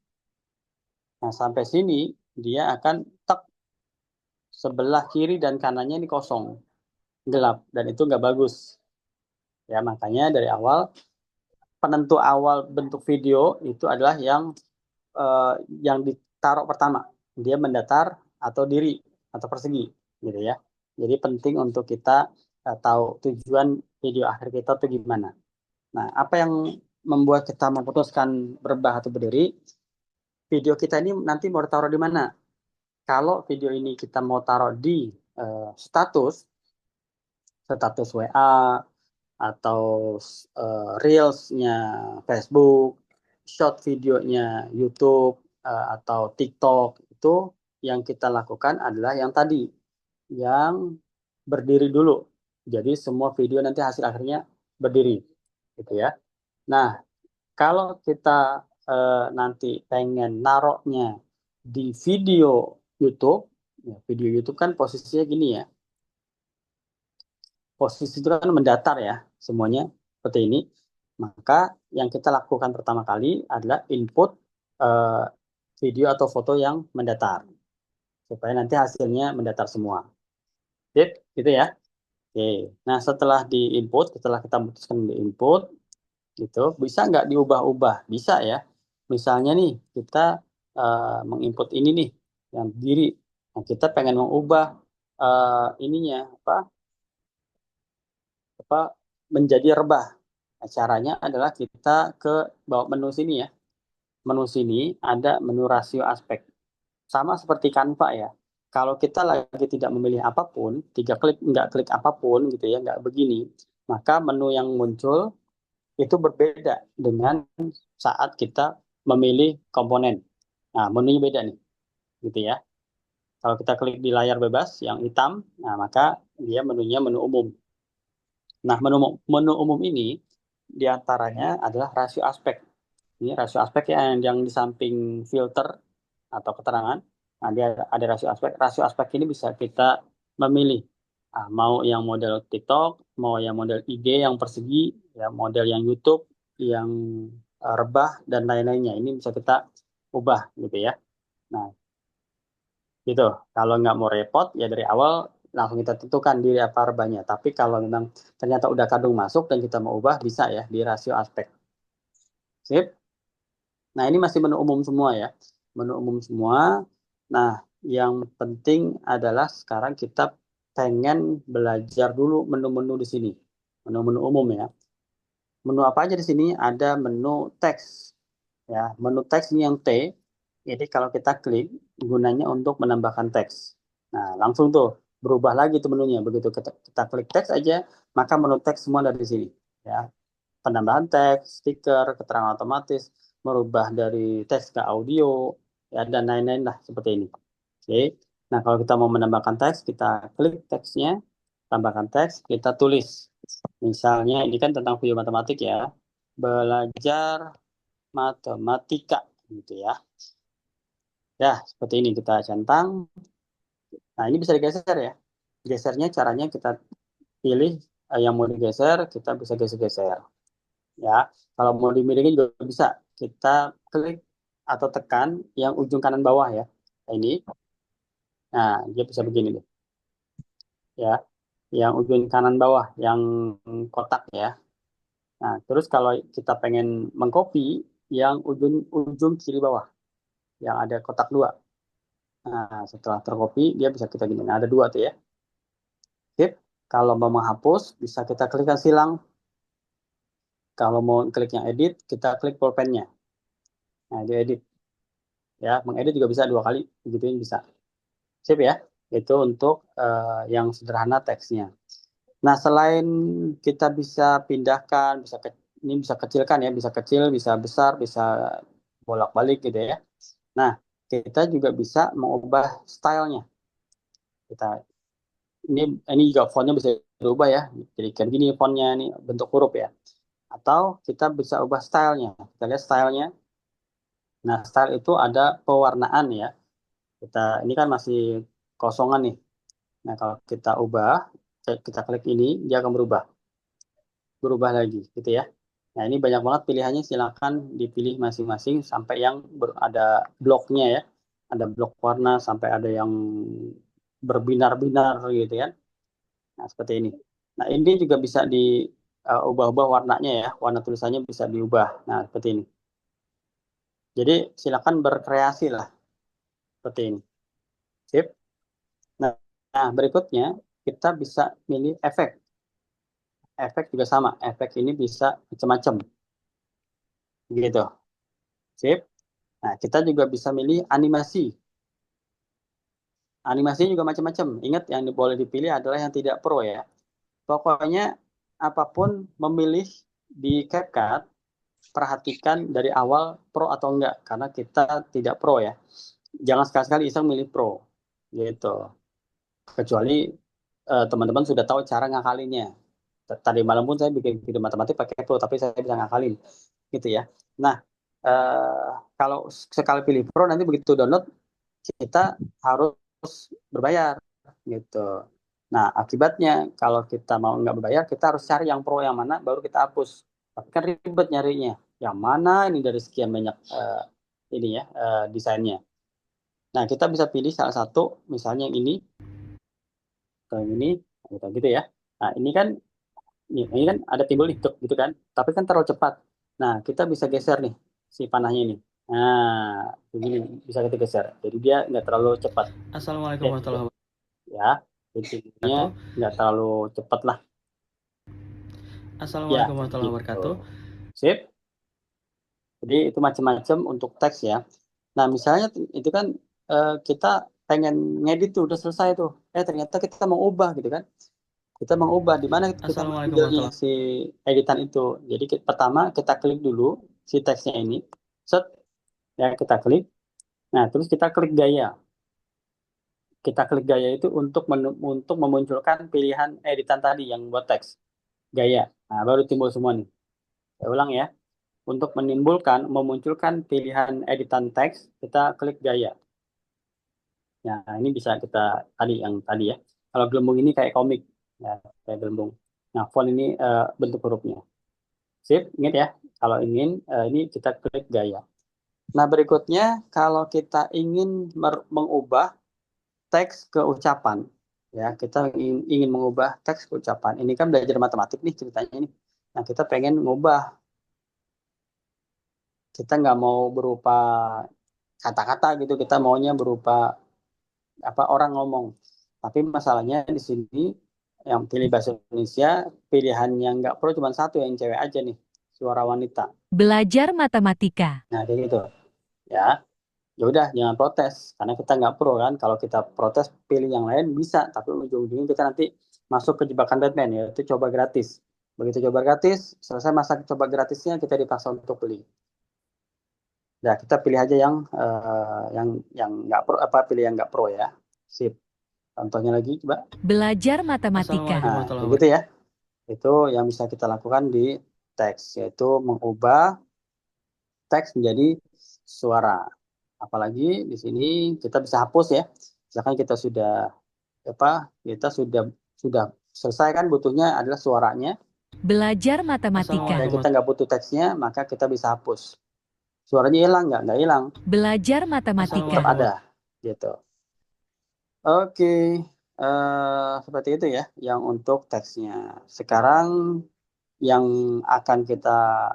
nah sampai sini dia akan sebelah kiri dan kanannya ini kosong. gelap dan itu nggak bagus. Ya, makanya dari awal penentu awal bentuk video itu adalah yang ditaruh pertama. Dia mendatar atau diri atau persegi gitu ya. Jadi penting untuk kita tahu tujuan video akhir kita tuh gimana. Nah, apa yang membuat kita memutuskan berubah atau berdiri? Video kita ini nanti mau taruh di mana? Kalau video ini kita mau taruh di status WA atau Reels-nya Facebook, short videonya YouTube atau TikTok, itu yang kita lakukan adalah yang tadi, yang berdiri dulu. Jadi semua video nanti hasil akhirnya berdiri, gitu ya. Nah, kalau kita nanti pengen naroknya di video YouTube, ya, video YouTube kan posisinya gini ya. Posisi itu kan mendatar ya, semuanya seperti ini. Maka yang kita lakukan pertama kali adalah input video atau foto yang mendatar. Supaya nanti hasilnya mendatar semua. Sip, gitu ya. Oke, nah setelah di-input, setelah kita memutuskan di-input, gitu, bisa nggak diubah-ubah? Bisa ya. Misalnya nih, kita menginput ini nih, yang diri. Nah, kita pengen mengubah ininya, menjadi rebah. Nah, caranya adalah kita ke bawah menu sini ya. Menu sini ada menu rasio aspek. Sama seperti Canva ya. Kalau kita lagi tidak memilih apapun, nggak klik apapun gitu ya, nggak begini, maka menu yang muncul itu berbeda dengan saat kita memilih komponen. Nah, menunya beda nih, gitu ya. Kalau kita klik di layar bebas yang hitam, nah maka dia menunya menu umum. Nah, menu umum ini diantaranya adalah rasio aspek. Ini rasio aspek yang di samping filter atau keterangan. Nah, dia ada rasio aspek. Rasio aspek ini bisa kita memilih. Nah, mau yang model TikTok, mau yang model IG yang persegi, ya model yang YouTube, yang rebah dan lain-lainnya. Ini bisa kita ubah gitu ya. Nah, gitu. Kalau nggak mau repot, ya dari awal langsung kita tentukan diri apa rebahnya. Tapi kalau memang ternyata udah kadung masuk dan kita mau ubah, bisa ya di rasio aspek. Sip. Nah, ini masih menu umum semua ya. Menu umum semua. Nah, yang penting adalah sekarang kita pengen belajar dulu menu-menu di sini. Menu-menu umum ya. Menu apa aja di sini? Ada menu teks. Ya, menu teks ini yang T. Jadi kalau kita klik, gunanya untuk menambahkan teks. Nah, langsung tuh berubah lagi tuh menunya. Begitu kita klik teks aja, maka menu teks semua ada di sini. Ya, penambahan teks, stiker, keterangan otomatis, merubah dari teks ke audio, ya, dan lain-lain lah seperti ini. Oke. Nah, kalau kita mau menambahkan teks, kita klik teksnya, tambahkan teks, kita tulis. Misalnya ini kan tentang video matematik ya, belajar matematika gitu ya. Ya, seperti ini kita centang. Nah, ini bisa digeser ya. Gesernya caranya kita pilih yang mau digeser, kita bisa geser-geser. Ya, kalau mau dimiliki juga bisa. Kita klik atau tekan yang ujung kanan bawah ya. Nah, ini. Nah, dia bisa begini deh. Ya, yang ujung kanan bawah, yang kotak ya. Nah, terus kalau kita pengen mengcopy yang ujung kiri bawah, yang ada kotak dua. Nah, setelah tercopy, dia bisa kita gini. Nah, ada dua tuh ya. Sip. Kalau mau menghapus, bisa kita klikkan silang. Kalau mau klik yang edit, kita klik pulpennya. Nah, dia edit. Ya, mengedit juga bisa 2 kali, gituin bisa. Sip ya. Itu untuk yang sederhana teksnya. Nah, selain kita bisa pindahkan, ini bisa kecilkan ya, bisa kecil, bisa besar, bisa bolak-balik gitu ya. Nah, kita juga bisa mengubah stylenya. Kita ini juga fontnya bisa berubah ya. Jadi kayak gini fontnya nih bentuk huruf ya. Atau kita bisa ubah stylenya. Kita lihat stylenya. Nah, style itu ada pewarnaan ya. Ini kan masih kosongan nih. Nah, kalau kita ubah, kita klik ini, dia akan berubah lagi, gitu ya. Nah, ini banyak banget pilihannya. Silakan dipilih masing-masing sampai yang ada bloknya ya. Ada blok warna sampai ada yang berbinar-binar gitu ya. Nah, seperti ini. Nah, ini juga bisa diubah-ubah warnanya ya. Warna tulisannya bisa diubah. Nah, seperti ini. Jadi, silakan berkreasi lah. Seperti ini. Sip. Nah, berikutnya kita bisa milih efek. Efek juga sama. Efek ini bisa macam-macam. Gitu. Sip. Nah, kita juga bisa milih animasi. Animasinya juga macam-macam. Ingat, yang boleh dipilih adalah yang tidak pro ya. Pokoknya apapun memilih di CapCut, perhatikan dari awal pro atau enggak, karena kita tidak pro ya. Jangan sekali-sekali iseng milih pro, gitu. Kecuali teman-teman sudah tahu cara ngakalinnya. Tadi malam pun saya bikin video matematik pakai pro, tapi saya bisa ngakalin, gitu ya. Nah, kalau sekali pilih pro, nanti begitu download, kita harus berbayar, gitu. Nah, akibatnya kalau kita mau nggak berbayar, kita harus cari yang pro yang mana, baru kita hapus. Tapi kan ribet nyarinya. Yang mana ini dari sekian banyak ini ya desainnya. Nah, kita bisa pilih salah satu, misalnya yang ini, atau yang ini, gitu ya. Nah, ini kan ada timbul nih, gitu kan. Tapi kan terlalu cepat. Nah, kita bisa geser nih si panahnya ini. Nah, begini bisa kita geser. Jadi dia nggak terlalu cepat. Assalamualaikum warahmatullahi wabarakatuh. Ya, intinya nggak terlalu cepat lah. Assalamualaikum Ya, warahmatullahi gitu. wabarakatuh. Sip. Jadi itu macam-macam untuk teks ya. Nah, misalnya itu kan kita pengen ngedit tuh udah selesai tuh. Ternyata kita mau ubah gitu kan. Kita mau ubah di mana kita Assalamualaikum mengambilnya si editan itu. Jadi pertama kita klik dulu si teksnya ini. Set ya, kita klik. Nah, terus kita klik gaya. Kita klik gaya itu untuk memunculkan pilihan editan tadi yang buat teks. Gaya. Nah, baru timbul semua nih. Saya ulang ya. Untuk memunculkan pilihan editan teks, kita klik gaya. Nah, ini bisa kita yang tadi ya. Kalau gelembung ini kayak komik, ya, kayak gelembung. Nah, font ini bentuk hurufnya. Sip, ingat ya. Kalau ingin, ini kita klik gaya. Nah, berikutnya kalau kita ingin mengubah teks ke ucapan, ya, kita ingin mengubah teks ke ucapan. Ini kan belajar matematik nih ceritanya ini. Nah, kita pengen mengubah. Kita nggak mau berupa kata-kata gitu, kita maunya berupa orang ngomong. Tapi masalahnya di sini yang pilih bahasa Indonesia, pilihan yang nggak pro cuma satu, yang cewek aja nih, suara wanita. Belajar matematika. Nah, kayak gitu. Ya, ya udah jangan protes karena kita nggak pro kan. Kalau kita protes pilih yang lain bisa, tapi ujung-ujungnya kita nanti masuk ke jebakan Batman, yaitu coba gratis. Begitu coba gratis, selesai masa coba gratisnya kita dipaksa untuk beli. Nah, kita pilih aja yang nggak pro, pilih yang nggak pro ya. Sip. Contohnya lagi coba. Belajar matematika. Nah, begitu ya. Itu yang bisa kita lakukan di teks, yaitu mengubah teks menjadi suara. Apalagi di sini kita bisa hapus ya. Misalkan kita sudah selesai kan, butuhnya adalah suaranya. Belajar matematika. Dan kita nggak butuh teksnya, maka kita bisa hapus. Suaranya hilang nggak hilang. Belajar matematika. Tetap ada, gitu. Oke, seperti itu ya, yang untuk teksnya. Sekarang yang akan kita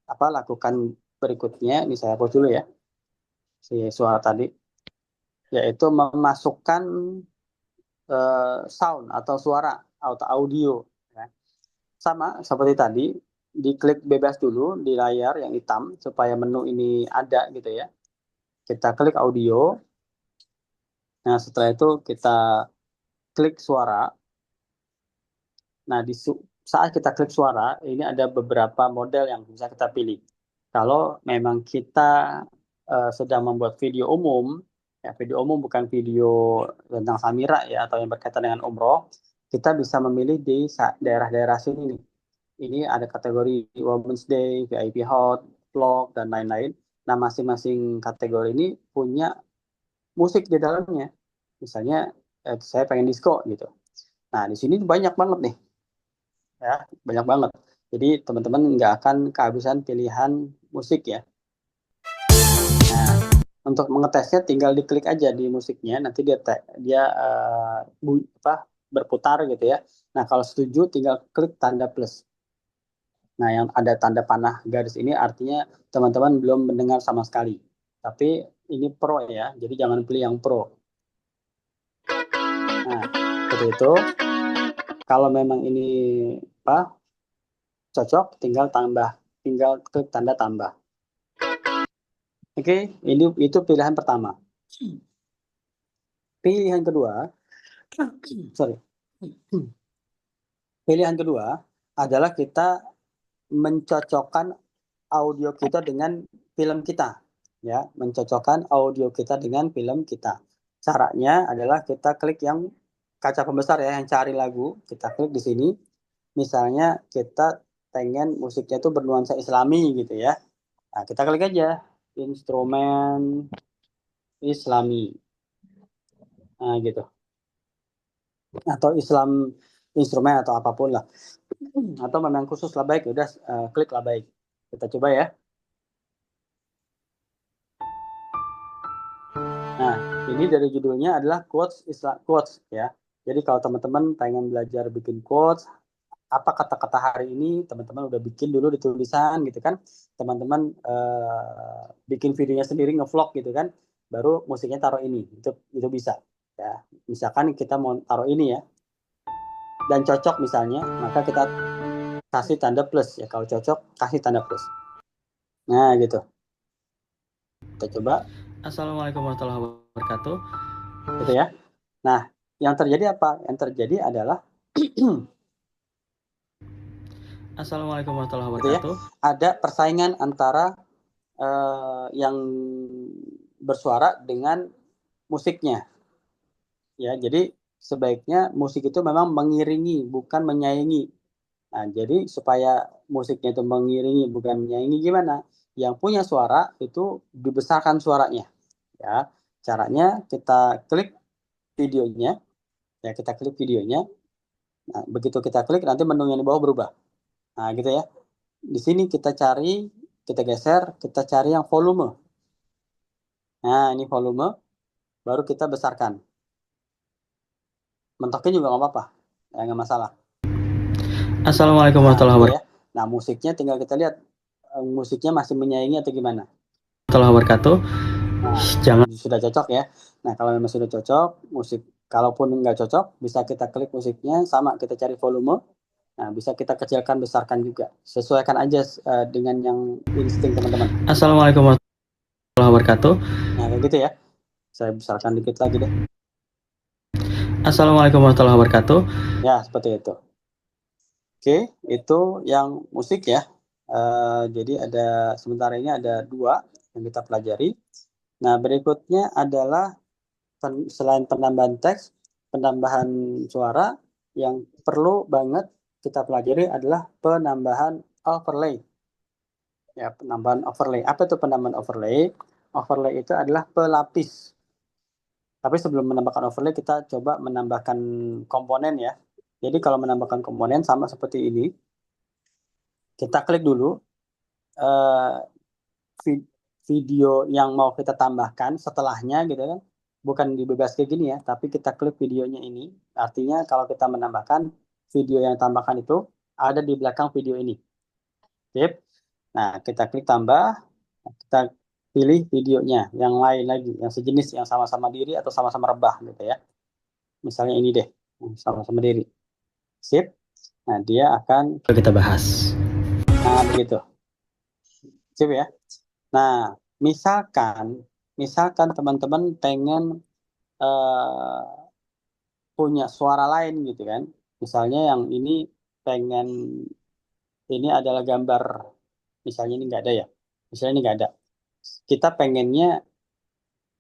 lakukan berikutnya, ini saya hapus dulu ya, si suara tadi, yaitu memasukkan sound atau suara atau audio. Ya. Sama seperti tadi, diklik bebas dulu di layar yang hitam supaya menu ini ada gitu ya. Kita klik audio. Nah, setelah itu kita klik suara. Nah, saat kita klik suara, ini ada beberapa model yang bisa kita pilih. Kalau memang kita sedang membuat video umum, ya video umum bukan video tentang Samira ya, atau yang berkaitan dengan umroh, kita bisa memilih di daerah-daerah sini nih. Ini ada kategori Women's Day, VIP Hot, Vlog, dan lain-lain. Nah, masing-masing kategori ini punya musik di dalamnya. Misalnya, saya pengen disco gitu. Nah, di sini banyak banget nih. Ya, banyak banget. Jadi, teman-teman nggak akan kehabisan pilihan musik ya. Nah, untuk mengetesnya tinggal diklik aja di musiknya, nanti dia berputar gitu ya. Nah, kalau setuju tinggal klik tanda plus. Nah, yang ada tanda panah garis ini artinya teman-teman belum mendengar sama sekali. Tapi ini pro ya, jadi jangan pilih yang pro. Nah, seperti itu. Kalau memang ini cocok, tinggal klik tanda tambah. Oke, itu pilihan pertama. Pilihan kedua, Pilihan kedua adalah kita mencocokkan audio kita dengan film kita, ya, mencocokkan audio kita dengan film kita. Caranya adalah kita klik yang kaca pembesar ya, yang cari lagu, kita klik di sini. Misalnya kita pengen musiknya itu bernuansa Islami gitu ya. Nah, kita klik aja instrumen Islami. Nah, gitu. Atau Islam instrumen atau apapun lah. Atau memang khusus labaik, udah klik labaik. Kita coba ya. Nah, ini dari judulnya adalah quotes ya. Jadi kalau teman-teman pengen belajar bikin quotes, apa kata-kata hari ini, teman-teman udah bikin dulu di tulisan gitu kan. Teman-teman bikin videonya sendiri, ngevlog gitu kan. Baru musiknya taruh ini. Itu bisa ya. Misalkan kita mau taruh ini ya. Dan cocok misalnya, maka kita kasih tanda plus ya. Kalau cocok, kasih tanda plus. Nah, gitu. Kita coba. Assalamualaikum warahmatullahi wabarakatuh. Gitu ya. Nah, yang terjadi apa? Yang terjadi adalah Assalamualaikum warahmatullahi gitu ya. wabarakatuh. Ada persaingan antara yang bersuara dengan musiknya. Ya, jadi sebaiknya musik itu memang mengiringi, bukan menyaingi. Nah, jadi supaya musiknya itu mengiringi, bukan menyaingi, gimana? Yang punya suara itu dibesarkan suaranya. Ya, caranya kita klik videonya. Ya, kita klik videonya. Nah, begitu kita klik, nanti menu yang di bawah berubah. Nah, gitu ya. Di sini kita cari, kita geser, kita cari yang volume. Nah, ini volume. Baru kita besarkan. Mentokin juga nggak apa-apa. Ya, nggak masalah. Assalamualaikum warahmatullahi Gitu wabarakatuh. ya. Nah, musiknya tinggal kita lihat. Musiknya masih menyaingi atau gimana. Nah, Jangan sudah cocok ya. Nah, kalau memang sudah cocok, musik, kalaupun nggak cocok, bisa kita klik musiknya, sama kita cari volume. Nah, bisa kita kecilkan, besarkan juga. Sesuaikan aja dengan yang insting teman-teman. Assalamualaikum warahmatullahi wabarakatuh. Nah, kayak gitu ya. Saya besarkan dikit lagi deh. Assalamualaikum warahmatullahi wabarakatuh. Ya, seperti itu. Oke, itu yang musik ya. Jadi sementara ini ada 2 yang kita pelajari. Nah, berikutnya adalah selain penambahan teks, penambahan suara, yang perlu banget kita pelajari adalah penambahan overlay. Ya, penambahan overlay. Apa itu penambahan overlay? Overlay itu adalah pelapis. Tapi sebelum menambahkan overlay, kita coba menambahkan komponen ya. Jadi kalau menambahkan komponen sama seperti ini, kita klik dulu video yang mau kita tambahkan setelahnya gitu kan. Bukan dibebas kayak gini ya, tapi kita klik videonya ini. Artinya kalau kita menambahkan video yang tambahkan itu ada di belakang video ini. Sip. Nah, kita klik tambah, kita pilih videonya yang lain lagi, yang sejenis, yang sama-sama diri atau sama-sama rebah gitu ya. Misalnya ini deh, sama-sama diri. Sip. Nah, dia akan Kita bahas. Nah, begitu. Sip ya. Nah, misalkan teman-teman pengen punya suara lain gitu kan. Misalnya yang ini pengen, ini adalah gambar, misalnya ini nggak ada ya. Misalnya ini nggak ada. Kita pengennya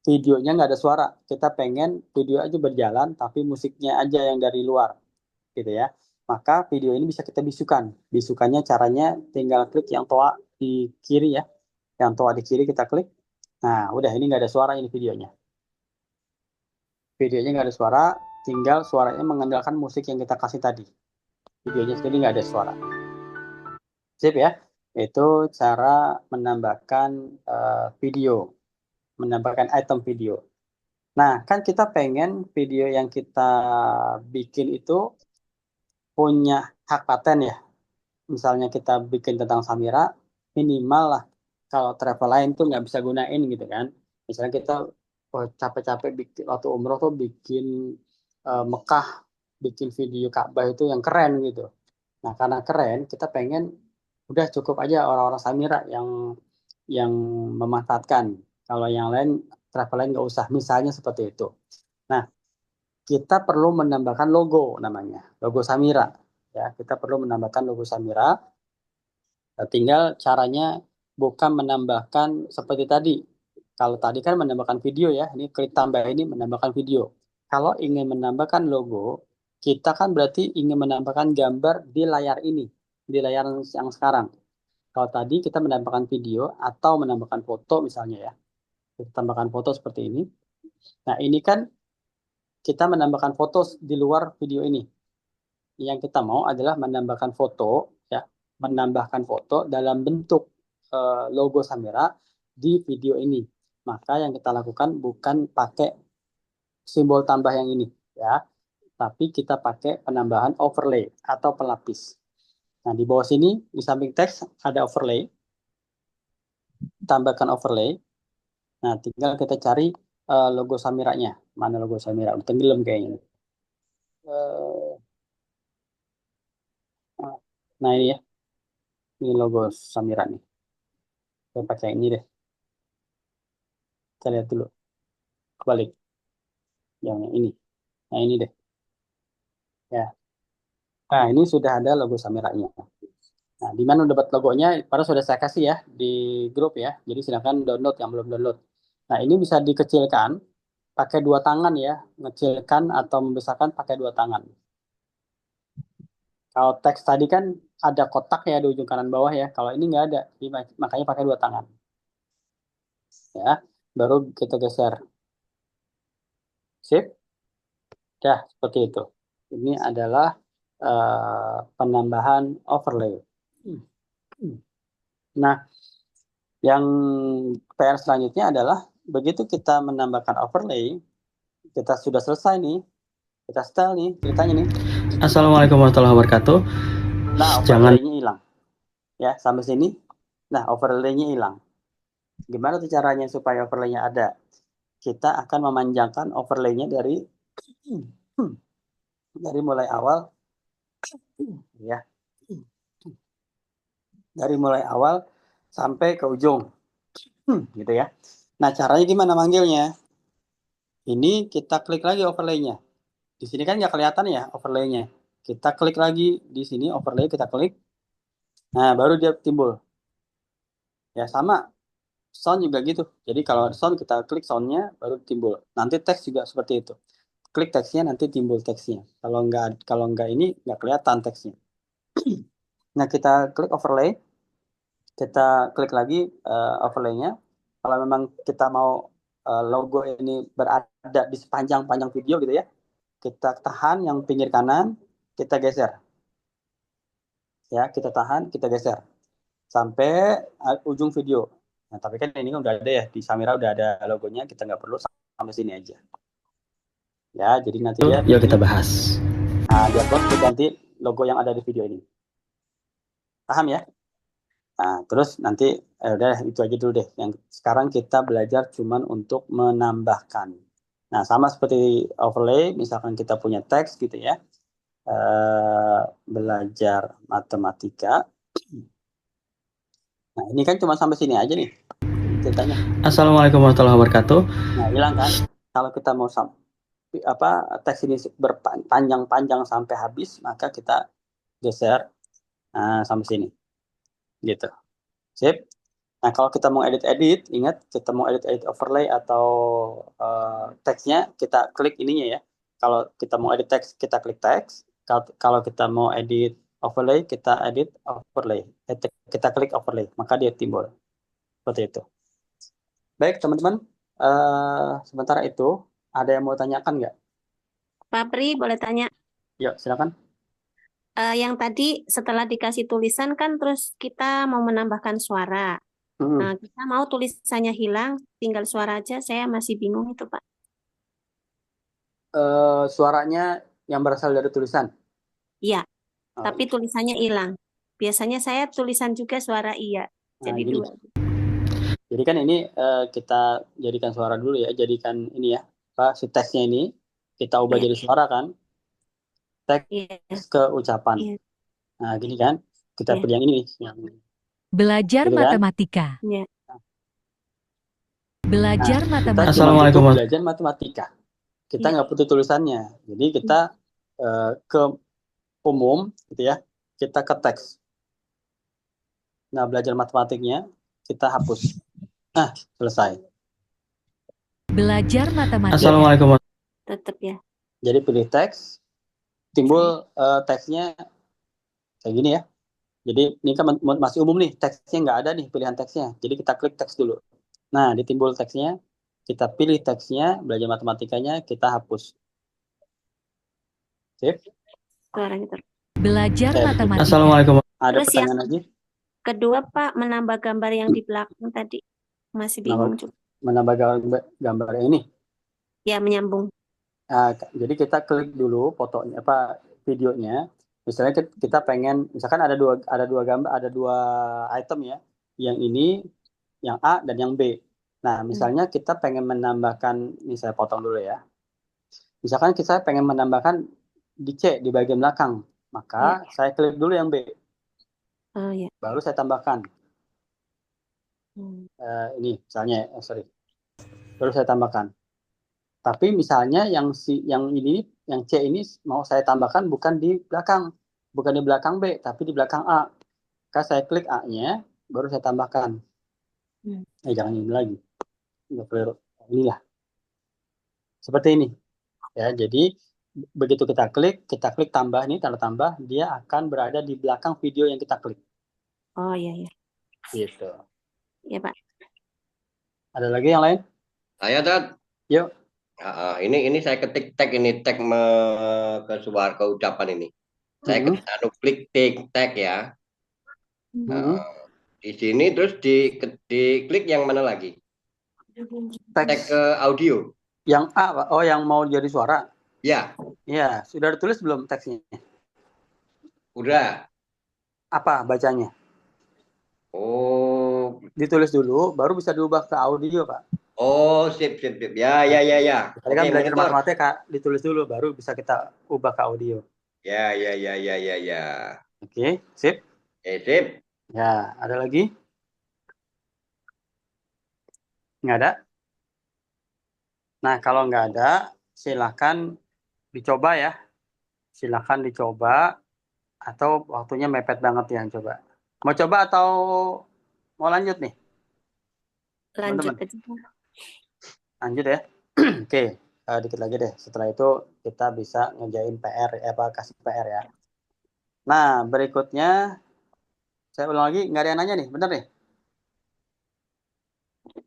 videonya nggak ada suara. Kita pengen video aja berjalan, tapi musiknya aja yang dari luar gitu ya. Maka video ini bisa kita bisukan. Bisukannya caranya tinggal klik yang toa di kiri ya. Yang toa di kiri kita klik. Nah, udah, ini nggak ada suara ini videonya. Videonya nggak ada suara, tinggal suaranya mengandalkan musik yang kita kasih tadi. Videonya sendiri nggak ada suara. Sip ya. Itu cara menambahkan video, menambahkan item video. Nah, kan kita pengen video yang kita bikin itu punya hak paten ya. Misalnya kita bikin tentang Samira, minimal lah kalau travel lain tuh nggak bisa gunain gitu kan. Misalnya kita capek-capek bikin waktu umroh tuh bikin Mekah, bikin video Ka'bah itu yang keren gitu. Nah, karena keren, kita pengen udah cukup aja orang-orang Samira yang memanfaatkan. Kalau yang lain travel lain nggak usah. Misalnya seperti itu. Nah, kita perlu menambahkan logo namanya, logo Samira. Ya, kita perlu menambahkan logo Samira. Tinggal caranya bukan menambahkan seperti tadi. Kalau tadi kan menambahkan video ya, ini klik tambah ini menambahkan video. Kalau ingin menambahkan logo, kita kan berarti ingin menambahkan gambar di layar ini, di layar yang sekarang. Kalau tadi kita menambahkan video atau menambahkan foto misalnya ya, kita tambahkan foto seperti ini. Nah ini kan kita menambahkan foto di luar video ini. Yang kita mau adalah menambahkan foto ya, menambahkan foto dalam bentuk logo Samira di video ini. Maka yang kita lakukan bukan pakai simbol tambah yang ini ya, tapi kita pakai penambahan overlay atau pelapis. Nah, di bawah sini di samping teks ada overlay. Tambahkan overlay. Nah, tinggal kita cari logo Samiranya. Mana logo Samira? Udah tenggelam kayaknya. Nah, ini ya. Ini logo Samira nih. Saya pakai ini deh. Kita lihat dulu. Kebalik. Yang ini. Nah, ini deh. Ya. Nah, ini sudah ada logo Samiranya. Nah, di mana dapat logonya? Padahal sudah saya kasih ya di grup ya. Jadi silakan download yang belum download. Nah, ini bisa dikecilkan pakai dua tangan ya. Ngecilkan atau membesarkan pakai dua tangan. Kalau teks tadi kan ada kotak ya di ujung kanan bawah ya. Kalau ini nggak ada, jadi makanya pakai dua tangan. Ya, baru kita geser. Sip. Ya, seperti itu. Ini adalah penambahan overlay. Nah, yang PR selanjutnya adalah begitu kita menambahkan overlay, kita sudah selesai nih, kita setel nih ceritanya nih. Assalamualaikum warahmatullahi wabarakatuh. Nah, Jangan overlay-nya hilang. Ya, sampai sini. Nah, overlay-nya hilang. Gimana tuh caranya supaya overlay-nya ada? Kita akan memanjangkan overlay-nya dari mulai awal ya. Dari mulai awal sampai ke ujung. Gitu ya. Nah, caranya gimana manggilnya? Ini kita klik lagi overlay-nya. Di sini kan nggak kelihatan ya overlay-nya. Kita klik lagi di sini overlay, kita klik. Nah, baru dia timbul. Ya, sama. Sound juga gitu. Jadi kalau ada sound, kita klik sound-nya, baru timbul. Nanti teks juga seperti itu. Klik teksnya, nanti timbul teksnya. Kalau nggak ini, nggak kelihatan teksnya. Nah, kita klik overlay. Kita klik lagi overlay-nya. Kalau memang kita mau logo ini berada di sepanjang-panjang video gitu ya, kita tahan yang pinggir kanan, kita geser. Ya, kita tahan, kita geser. Sampai ujung video. Nah, tapi kan ini kan udah ada ya, di Samira udah ada logonya, kita nggak perlu sampai sini aja. Ya, jadi nanti ya. yuk kita bahas. Nah, dia ganti logo yang ada di video ini. Paham ya? Nah, terus nanti udah itu aja dulu deh. Yang sekarang kita belajar cuman untuk menambahkan. Nah, sama seperti overlay, misalkan kita punya teks gitu ya. Belajar matematika. Nah, ini kan cuma sampai sini aja nih ceritanya. Assalamualaikum warahmatullahi wabarakatuh. Nah, hilang kan? Kalau kita mau teks ini berpanjang-panjang sampai habis, maka kita geser sampai sini. Gitu. Sip. Nah, kalau kita mau edit-edit, ingat kita mau edit overlay atau teksnya, kita klik ininya ya. Kalau kita mau edit teks, kita klik teks. Kalau kita mau edit overlay, kita edit overlay. Kita klik overlay, maka dia timbul. Seperti itu. Baik, teman-teman. Sementara itu, ada yang mau tanyakan nggak? Pak Pri, boleh tanya? Yuk, silakan. Yang tadi setelah dikasih tulisan kan terus kita mau menambahkan suara. Nah, kita mau tulisannya hilang, tinggal suara aja. Saya masih bingung itu, Pak. suaranya yang berasal dari tulisan. Iya, Oh, tapi tulisannya hilang. Biasanya saya tulisan juga suara iya. nah, Jadi gini. 2. Jadi kan ini kita jadikan suara dulu ya. Jadikan ini ya, si teksnya ini kita ubah Iya, jadi suara kan. Teks iya, ke ucapan. iya, Nah, gini kan. Kita iya, pilih yang ini. Yang Belajar gitu kan. matematika. iya. Belajar Kita matematika. cuma Assalamualaikum. butuh belajar matematika. Kita Iya. nggak butuh tulisannya. Jadi kita ke umum gitu ya. Kita ke teks. Nah, belajar matematiknya kita hapus. Nah, selesai. Belajar matematika. Assalamualaikum. Tetap ya. Jadi pilih teks, timbul teksnya kayak gini ya. Jadi ini kan masih umum nih, teksnya nggak ada nih pilihan teksnya. Jadi kita klik teks dulu. Nah, ditimbul teksnya, kita pilih teksnya, belajar matematikanya, kita hapus. Sip. Suaranya terus. Belajar Oke, matematika. Assalamualaikum. Ada Terus yang pertanyaan lagi? kedua, Pak, menambah gambar yang di belakang tadi. Masih bingung juga. Menambah gambar ini. Ya, menyambung. Jadi kita klik dulu fotonya videonya. Misalnya kita pengen, misalkan ada dua gambar, ada 2 item ya. Yang ini, yang A dan yang B. Nah, misalnya kita pengen menambahkan, ini saya potong dulu ya. Misalkan kita pengen menambahkan di C di bagian belakang, maka saya klik dulu yang B. Oh ya. Baru saya tambahkan. Ini misalnya, baru saya tambahkan. Tapi misalnya yang ini, yang C ini mau saya tambahkan bukan di belakang B, tapi di belakang A. Maka saya klik A-nya, baru saya tambahkan. Jangan ini lagi. Inilah. Seperti ini. Ya, jadi begitu kita klik tambah nih, tanda tambah, dia akan berada di belakang video yang kita klik. Oh iya ya. Gitu. Iya, Pak. Ada lagi yang lain? Ayo, Tat. Yuk. Ini saya ketik tag ini, tag ke suara ke ucapan ini. Saya klik tag ya. Di sini terus diklik yang mana lagi? Tag ke audio. Yang A, Pak. Oh, yang mau jadi suara? Ya. Ya, sudah ditulis belum teksnya? Udah. Apa bacanya? Oh. Ditulis dulu, baru bisa diubah ke audio, Pak. Oh, sip. Ya. Tadi kan belajar matematika, ditulis dulu, baru bisa kita ubah ke audio. Ya. Oke, sip. Sip. Ya, ada lagi? Nggak ada? Nah, kalau nggak ada, silakan dicoba ya. Silakan dicoba, atau waktunya mepet banget ya, coba. Mau coba atau mau lanjut nih? Lanjut teman-teman? aja. Lanjut ya. Oke, dikit lagi deh. Setelah itu kita bisa ngerjain PR, kasih PR ya. Nah, berikutnya saya ulang lagi, nggak ada yang nanya nih, bener nih?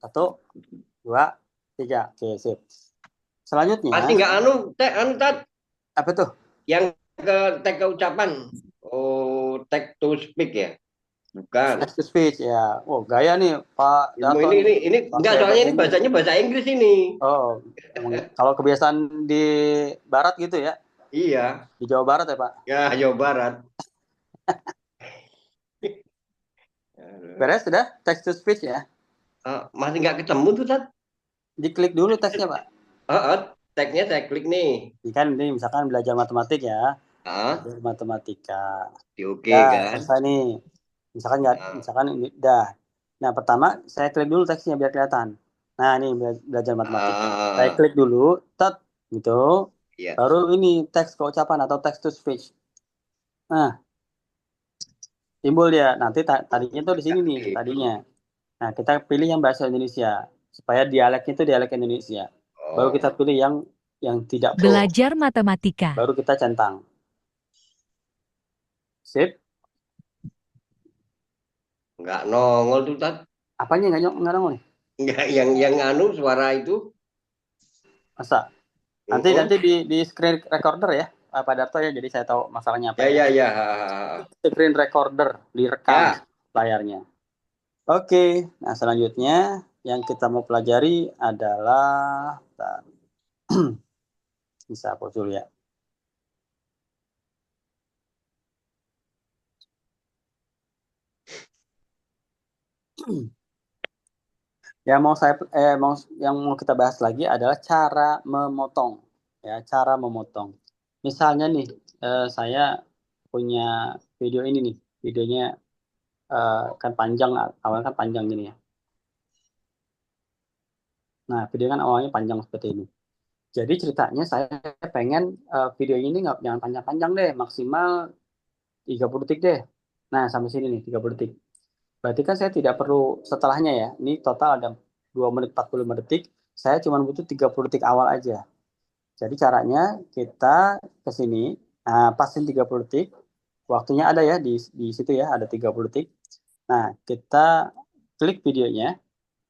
1, 2, 3. Oke, sip. Selanjutnya. Pasti nggak Tat. Apa tuh? Yang tag ke ucapan. Oh, tag to speak ya? Bukan. Text to speech ya. Oh, gaya nih Pak Darto. Ini enggak, soalnya ini bahasanya bahasa Inggris ini. Oh, kalau kebiasaan di Barat gitu ya? Iya. Di Jawa Barat ya, Pak? Ya, Jawa Barat. Beres sudah text to speech ya? Masih nggak ketemu tuh, Tat. Diklik dulu teksnya, Pak. Tagnya saya klik nih. Ini kan ini misalkan belajar matematik ya. Belajar matematika. Oke kan? Selesai nih. Misalkan ini udah. Nah, pertama saya klik dulu teksnya biar kelihatan. Nah, ini belajar matematika. Saya klik dulu, gitu. Iya. Baru ini teks ke ucapan atau text to speech. Nah, timbul dia. Nanti tadinya tuh di sini nih tadinya. Nah, kita pilih yang bahasa Indonesia supaya dialeknya itu dialek Indonesia. Baru kita pilih yang tidak pro. Belajar matematika. Baru kita centang. Sip. Nggak nongol tuh, Tat. Apanya nggak nongol nih? Nggak, yang suara itu. Masa? Nanti di screen recorder ya, Pak Darto ya. Jadi saya tahu masalahnya apa. Ya. Screen recorder direkam layarnya. Oke. Nah, selanjutnya yang kita mau pelajari adalah bisa hapus dulu ya. Yang mau kita bahas lagi adalah cara memotong, ya, cara memotong. Misalnya nih, saya punya video ini nih, videonya kan panjang, awalnya kan panjang gini ya. Nah, video kan awalnya panjang seperti ini. Jadi ceritanya saya pengen video ini nggak jangan panjang-panjang deh, maksimal 30 detik deh. Nah, sampai sini nih 30 detik. Berarti kan saya tidak perlu setelahnya ya. Ini total ada 2 menit 45 detik. Saya cuma butuh 30 detik awal aja. Jadi caranya kita ke sini, pasin 30 detik. Waktunya ada ya di situ ya, ada 30 detik. Nah, kita klik videonya,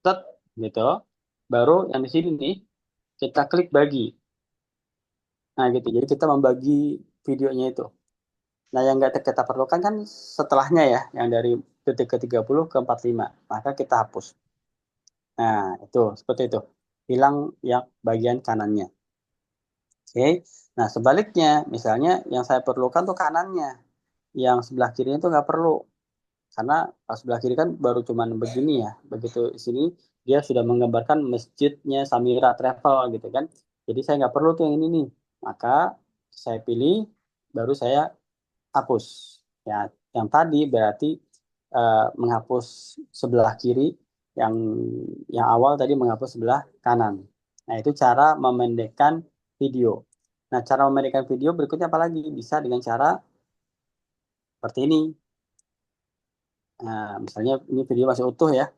set gitu. Baru yang di sini nih kita klik bagi. Nah, gitu. Jadi kita membagi videonya itu. Nah, yang nggak kita perlukan kan setelahnya ya, yang dari detik ke 30 ke 45. Maka kita hapus. Nah, itu seperti itu. Hilang yang bagian kanannya. Oke. Nah, sebaliknya, misalnya yang saya perlukan tuh kanannya. Yang sebelah kirinya tuh nggak perlu. Karena sebelah kiri kan baru cuman begini ya. Begitu di sini, dia sudah menggambarkan masjidnya Samira Travel gitu kan. Jadi saya nggak perlu tuh yang ini nih. Maka saya pilih, baru saya hapus. Ya, yang tadi berarti menghapus sebelah kiri, yang awal tadi menghapus sebelah kanan. Nah, itu cara memendekkan video. Nah, cara memendekkan video berikutnya apa lagi? Bisa dengan cara seperti ini. Nah, misalnya ini video masih utuh ya.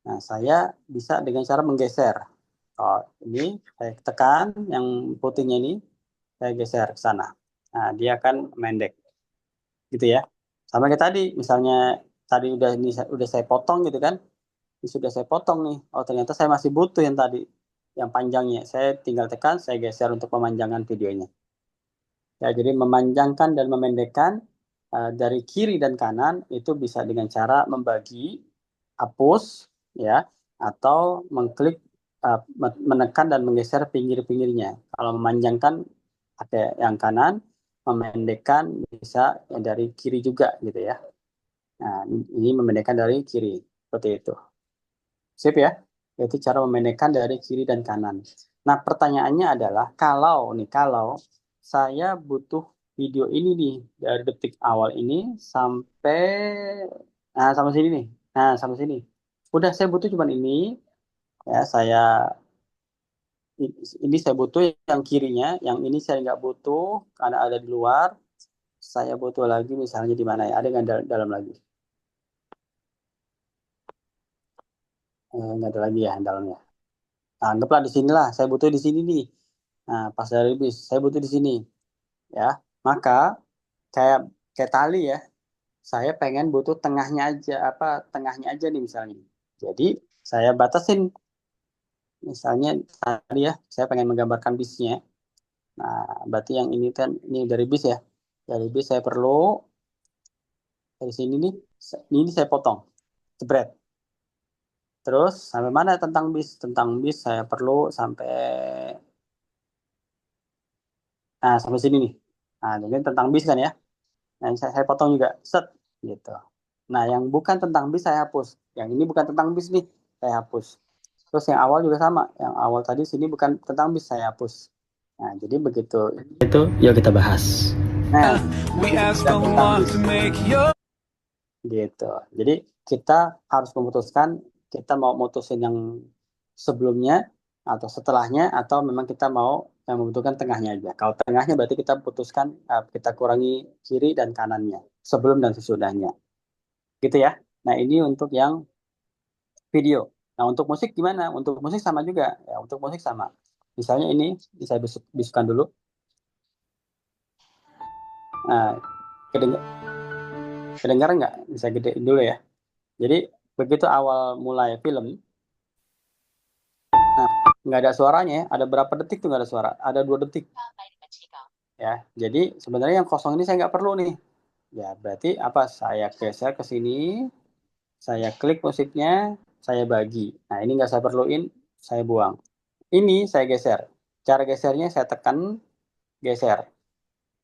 Nah, saya bisa dengan cara menggeser. Oh, ini saya tekan yang putihnya ini, saya geser ke sana. Nah, dia akan mendek. Gitu ya. Sama kayak tadi, misalnya tadi udah saya potong gitu kan. Ini sudah saya potong nih. Oh, ternyata saya masih butuh yang tadi, yang panjangnya. Saya tinggal tekan, saya geser untuk memanjangkan videonya. Ya, jadi memanjangkan dan memendekkan dari kiri dan kanan itu bisa dengan cara membagi, hapus, ya, atau mengklik, menekan dan menggeser pinggir-pinggirnya. Kalau memanjangkan pakai yang kanan, memendekkan bisa dari kiri juga gitu ya. Nah, ini memendekkan dari kiri seperti itu. Sip ya, yaitu cara memendekkan dari kiri dan kanan. Nah, pertanyaannya adalah kalau saya butuh video ini nih dari detik awal ini sampai sini nih. Nah, sampai sini. Udah saya butuh cuman ini ya, ini saya butuh yang kirinya, yang ini saya nggak butuh karena ada di luar. Saya butuh lagi misalnya di mana ya? Ada nggak dalam lagi? Nggak ada lagi ya dalamnya. Nah, anggaplah di sinilah, saya butuh di sini nih. Nah, pas dari bis, saya butuh di sini, ya. Maka kayak kayak tali ya, saya pengen butuh tengahnya aja nih misalnya. Jadi saya batasin, misalnya tadi ya, saya pengen menggambarkan bisnya. Nah, berarti yang ini kan ini dari bis ya. Dari bis saya perlu dari sini nih, ini saya potong, jebret. Terus sampai mana tentang bis? Tentang bis saya perlu sampai sini nih. Nah, jadi tentang bis kan ya. Nah, saya potong juga, set gitu. Nah, yang bukan tentang bis saya hapus. Yang ini bukan tentang bis nih, saya hapus. Terus yang awal juga sama. Yang awal tadi sini bukan tentang bis, saya hapus. Nah, jadi begitu. Itu yuk kita bahas. Nah, gitu. Jadi kita harus memutuskan kita mau mutusin yang sebelumnya atau setelahnya, atau memang kita mau yang membutuhkan tengahnya aja. Kalau tengahnya berarti kita putuskan, kita kurangi kiri dan kanannya sebelum dan sesudahnya. Gitu ya. Nah, ini untuk yang video. Nah, untuk musik gimana? Untuk musik sama juga. Ya, untuk musik sama. Misalnya ini saya bisukan dulu. Nah, kedengaran nggak? Bisa gedein dulu ya. Jadi begitu awal mulai film, nah nggak ada suaranya ya. Ada berapa detik tuh nggak ada suara? Ada 2 detik. Ya, jadi sebenarnya yang kosong ini saya nggak perlu nih. Ya, berarti apa? Saya geser ke sini, saya klik musiknya, saya bagi. Nah, ini nggak saya perluin, saya buang. Ini saya geser. Cara gesernya saya tekan, geser,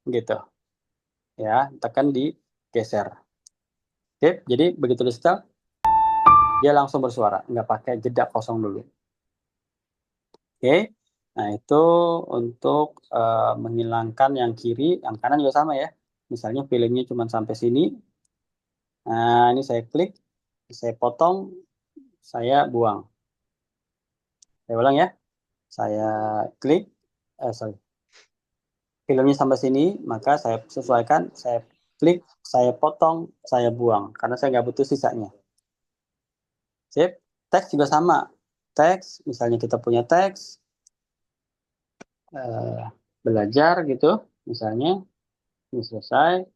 gitu. Ya, tekan di geser. Oke, jadi begitu di setel, dia langsung bersuara, nggak pakai jeda kosong dulu. Oke, nah itu untuk menghilangkan yang kiri, yang kanan juga sama ya. Misalnya filmnya cuma sampai sini. Nah, ini saya klik, saya potong, saya buang. Saya ulang ya. Saya klik, sorry, filmnya sampai sini, maka saya sesuaikan, saya klik, saya potong, saya buang, karena saya nggak butuh sisanya. Sip, teks juga sama. Teks, misalnya kita punya teks, belajar gitu, misalnya, ini selesai,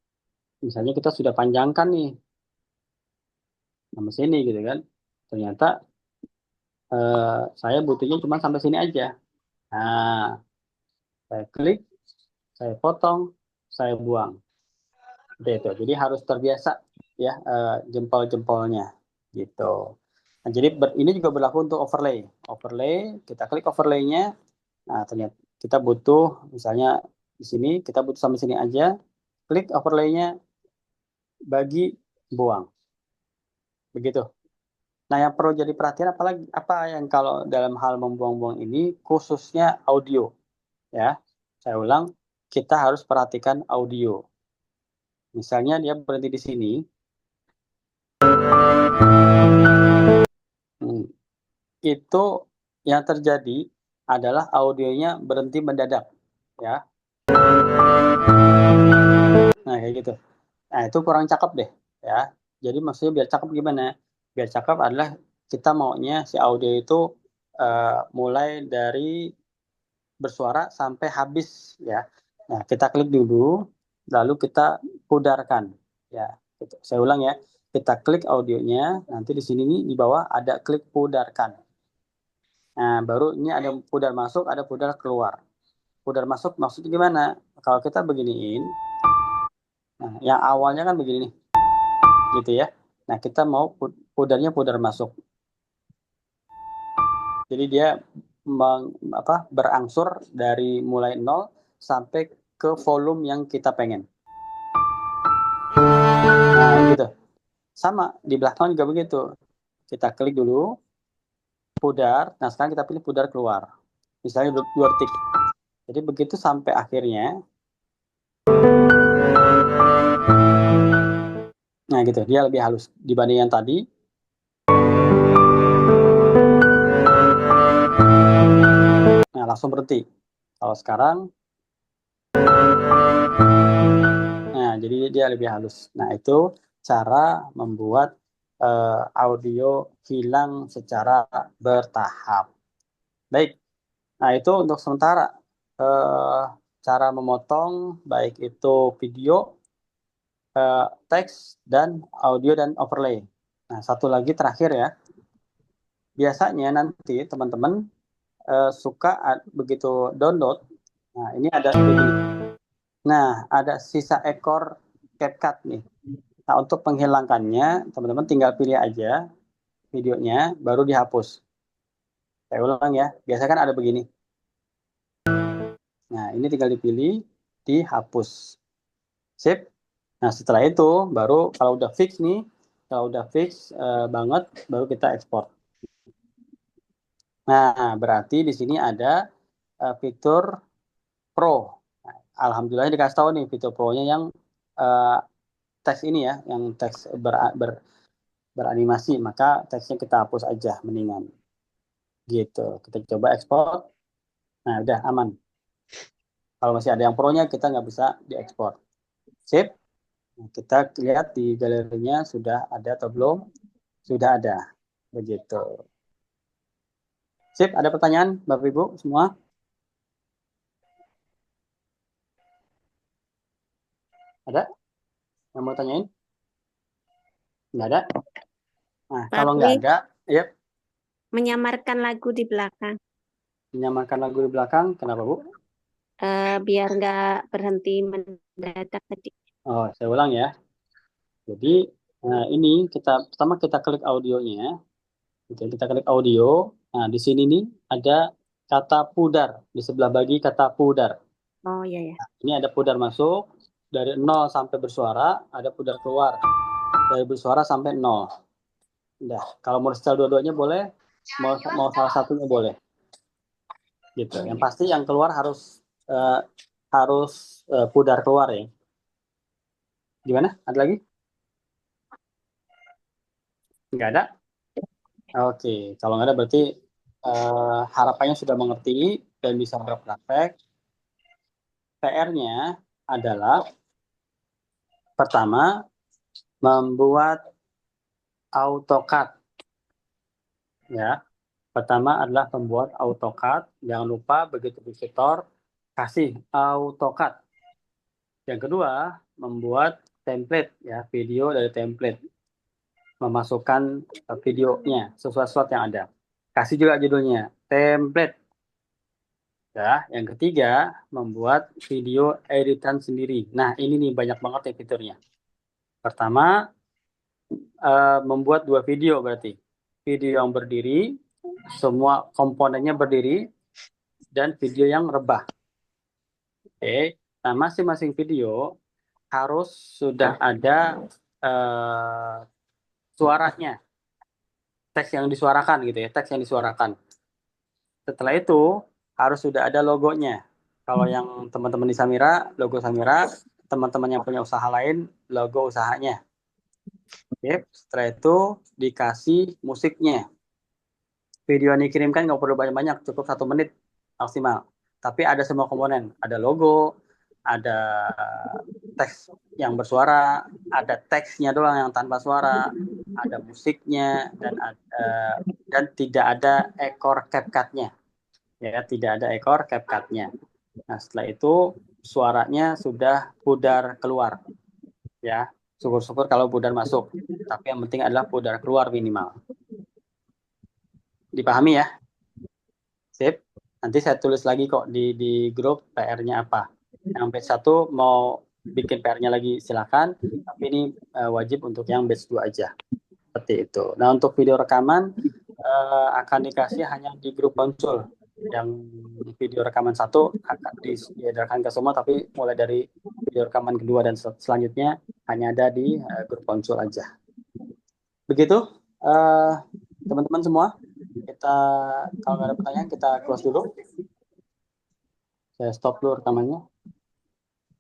misalnya kita sudah panjangkan nih, sampai sini gitu kan, ternyata saya butuhnya cuma sampai sini aja. Nah, saya klik, saya potong, saya buang. Seperti itu. Jadi harus terbiasa ya jempol-jempolnya gitu. Nah, jadi ini juga berlaku untuk overlay. Overlay, kita klik overlay-nya. Nah, ternyata kita butuh misalnya di sini kita butuh sampai sini aja. Klik overlay-nya, bagi, buang. Begitu. Nah, yang perlu jadi perhatian apalagi apa yang kalau dalam hal membuang-buang ini khususnya audio ya. Saya ulang, kita harus perhatikan audio. Misalnya dia berhenti di sini. Itu yang terjadi adalah audionya berhenti mendadak ya. Nah, kayak gitu. Nah, itu kurang cakep deh ya. Jadi maksudnya biar cakep gimana? Biar cakep adalah kita maunya si audio itu mulai dari bersuara sampai habis ya. Nah, kita klik dulu, lalu kita pudarkan ya. Gitu. Saya ulang ya. Kita klik audionya, nanti di sini nih di bawah ada klik pudarkan. Nah, baru ini ada pudar masuk, ada pudar keluar. Pudar masuk maksudnya gimana? Kalau kita beginiin, nah, yang awalnya kan begini nih, gitu ya. Nah, kita mau pudarnya pudar masuk. Jadi dia berangsur dari mulai 0 sampai ke volume yang kita pengen. Nah, gitu. Sama, di belakang juga begitu. Kita klik dulu, pudar. Nah, sekarang kita pilih pudar keluar. Misalnya 2 detik. Jadi begitu sampai akhirnya. Nah, gitu. Dia lebih halus dibanding yang tadi. Nah, langsung berhenti. Kalau sekarang, nah, jadi dia lebih halus. Nah, itu cara membuat audio hilang secara bertahap. Baik. Nah, itu untuk sementara cara memotong baik itu video, teks, dan audio dan overlay. Nah, satu lagi terakhir ya. Biasanya nanti teman-teman suka begitu download. Nah, ini ada begini. Nah, ada sisa ekor CapCut nih. Nah, untuk menghilangkannya, teman-teman tinggal pilih aja videonya, baru dihapus. Saya ulang ya, biasanya kan ada begini. Nah, ini tinggal dipilih, dihapus. Sip. Nah, setelah itu, baru kalau udah fix nih, kalau udah fix banget, baru kita ekspor. Nah, berarti di sini ada fitur Pro. Nah, alhamdulillah dikasih tahu nih fitur Pro-nya yang teks ini ya, yang teks beranimasi, maka teksnya kita hapus aja mendingan. Gitu. Kita coba ekspor. Nah, udah aman. Kalau masih ada yang Pro-nya, kita nggak bisa diekspor. Sip. Nah, kita lihat di galerinya sudah ada atau belum? Sudah ada. Begitu. Sip, ada pertanyaan Bapak Ibu semua? Ada? Yang mau tanyain? Nggak ada? Nah, kalau nggak ada, ya Menyamarkan lagu di belakang, menyamarkan lagu di belakang. Kenapa, Bu? biar nggak berhenti mendadak tadi. Oh, saya ulang ya. Jadi, ini pertama kita klik audionya. Oke, kita klik audio. Nah, di sini nih ada kata pudar. Di sebelah bagi kata pudar. Oh iya ya. Ini ada pudar masuk. Dari 0 sampai bersuara, ada pudar keluar. Dari bersuara sampai 0. Udah. Kalau mau setel dua-duanya boleh. Mau salah satunya boleh. Gitu. Yang pasti yang keluar harus pudar keluar ya. Gimana? Ada lagi? Nggak ada? Oke, kalau nggak ada berarti harapannya sudah mengerti dan bisa berpraktek. PR-nya adalah pertama membuat AutoCAD. Ya, pertama adalah membuat AutoCAD. Jangan lupa begitu visitor kasih AutoCAD. Yang kedua membuat template ya, video dari template. Memasukkan videonya sesuai slot yang ada. Kasih juga judulnya template. Ya, yang ketiga membuat video editan sendiri. Nah, ini nih banyak banget ya fiturnya. Pertama membuat 2 video berarti. Video yang berdiri, semua komponennya berdiri, dan video yang rebah. Oke. Nah, masing-masing video harus sudah ada suaranya. Teks yang disuarakan gitu ya, teks yang disuarakan. Setelah itu harus sudah ada logonya. Kalau yang teman-teman di Samira, logo Samira, teman-teman yang punya usaha lain, logo usahanya. Oke, setelah itu dikasih musiknya. Video yang dikirimkan nggak perlu banyak-banyak, cukup 1 menit maksimal. Tapi ada semua komponen, ada logo, ada teks yang bersuara, ada teksnya doang yang tanpa suara, ada musiknya, dan tidak ada ekor CapCut-nya. Ya, tidak ada ekor CapCut-nya. Nah, setelah itu suaranya sudah pudar keluar. Ya, syukur-syukur kalau pudar masuk. Tapi yang penting adalah pudar keluar minimal. Dipahami ya? Sip. Nanti saya tulis lagi kok di grup PR-nya apa. Yang batch 1 mau bikin PR-nya lagi silakan, tapi ini wajib untuk yang batch 2 aja. Seperti itu. Nah, untuk video rekaman akan dikasih hanya di grup konsul. Yang video rekaman 1 akan diedarkan ke semua, tapi mulai dari video rekaman kedua dan selanjutnya hanya ada di grup konsul aja. Begitu, teman-teman semua. Kita kalau nggak ada pertanyaan kita close dulu. Saya stop dulu rekamannya.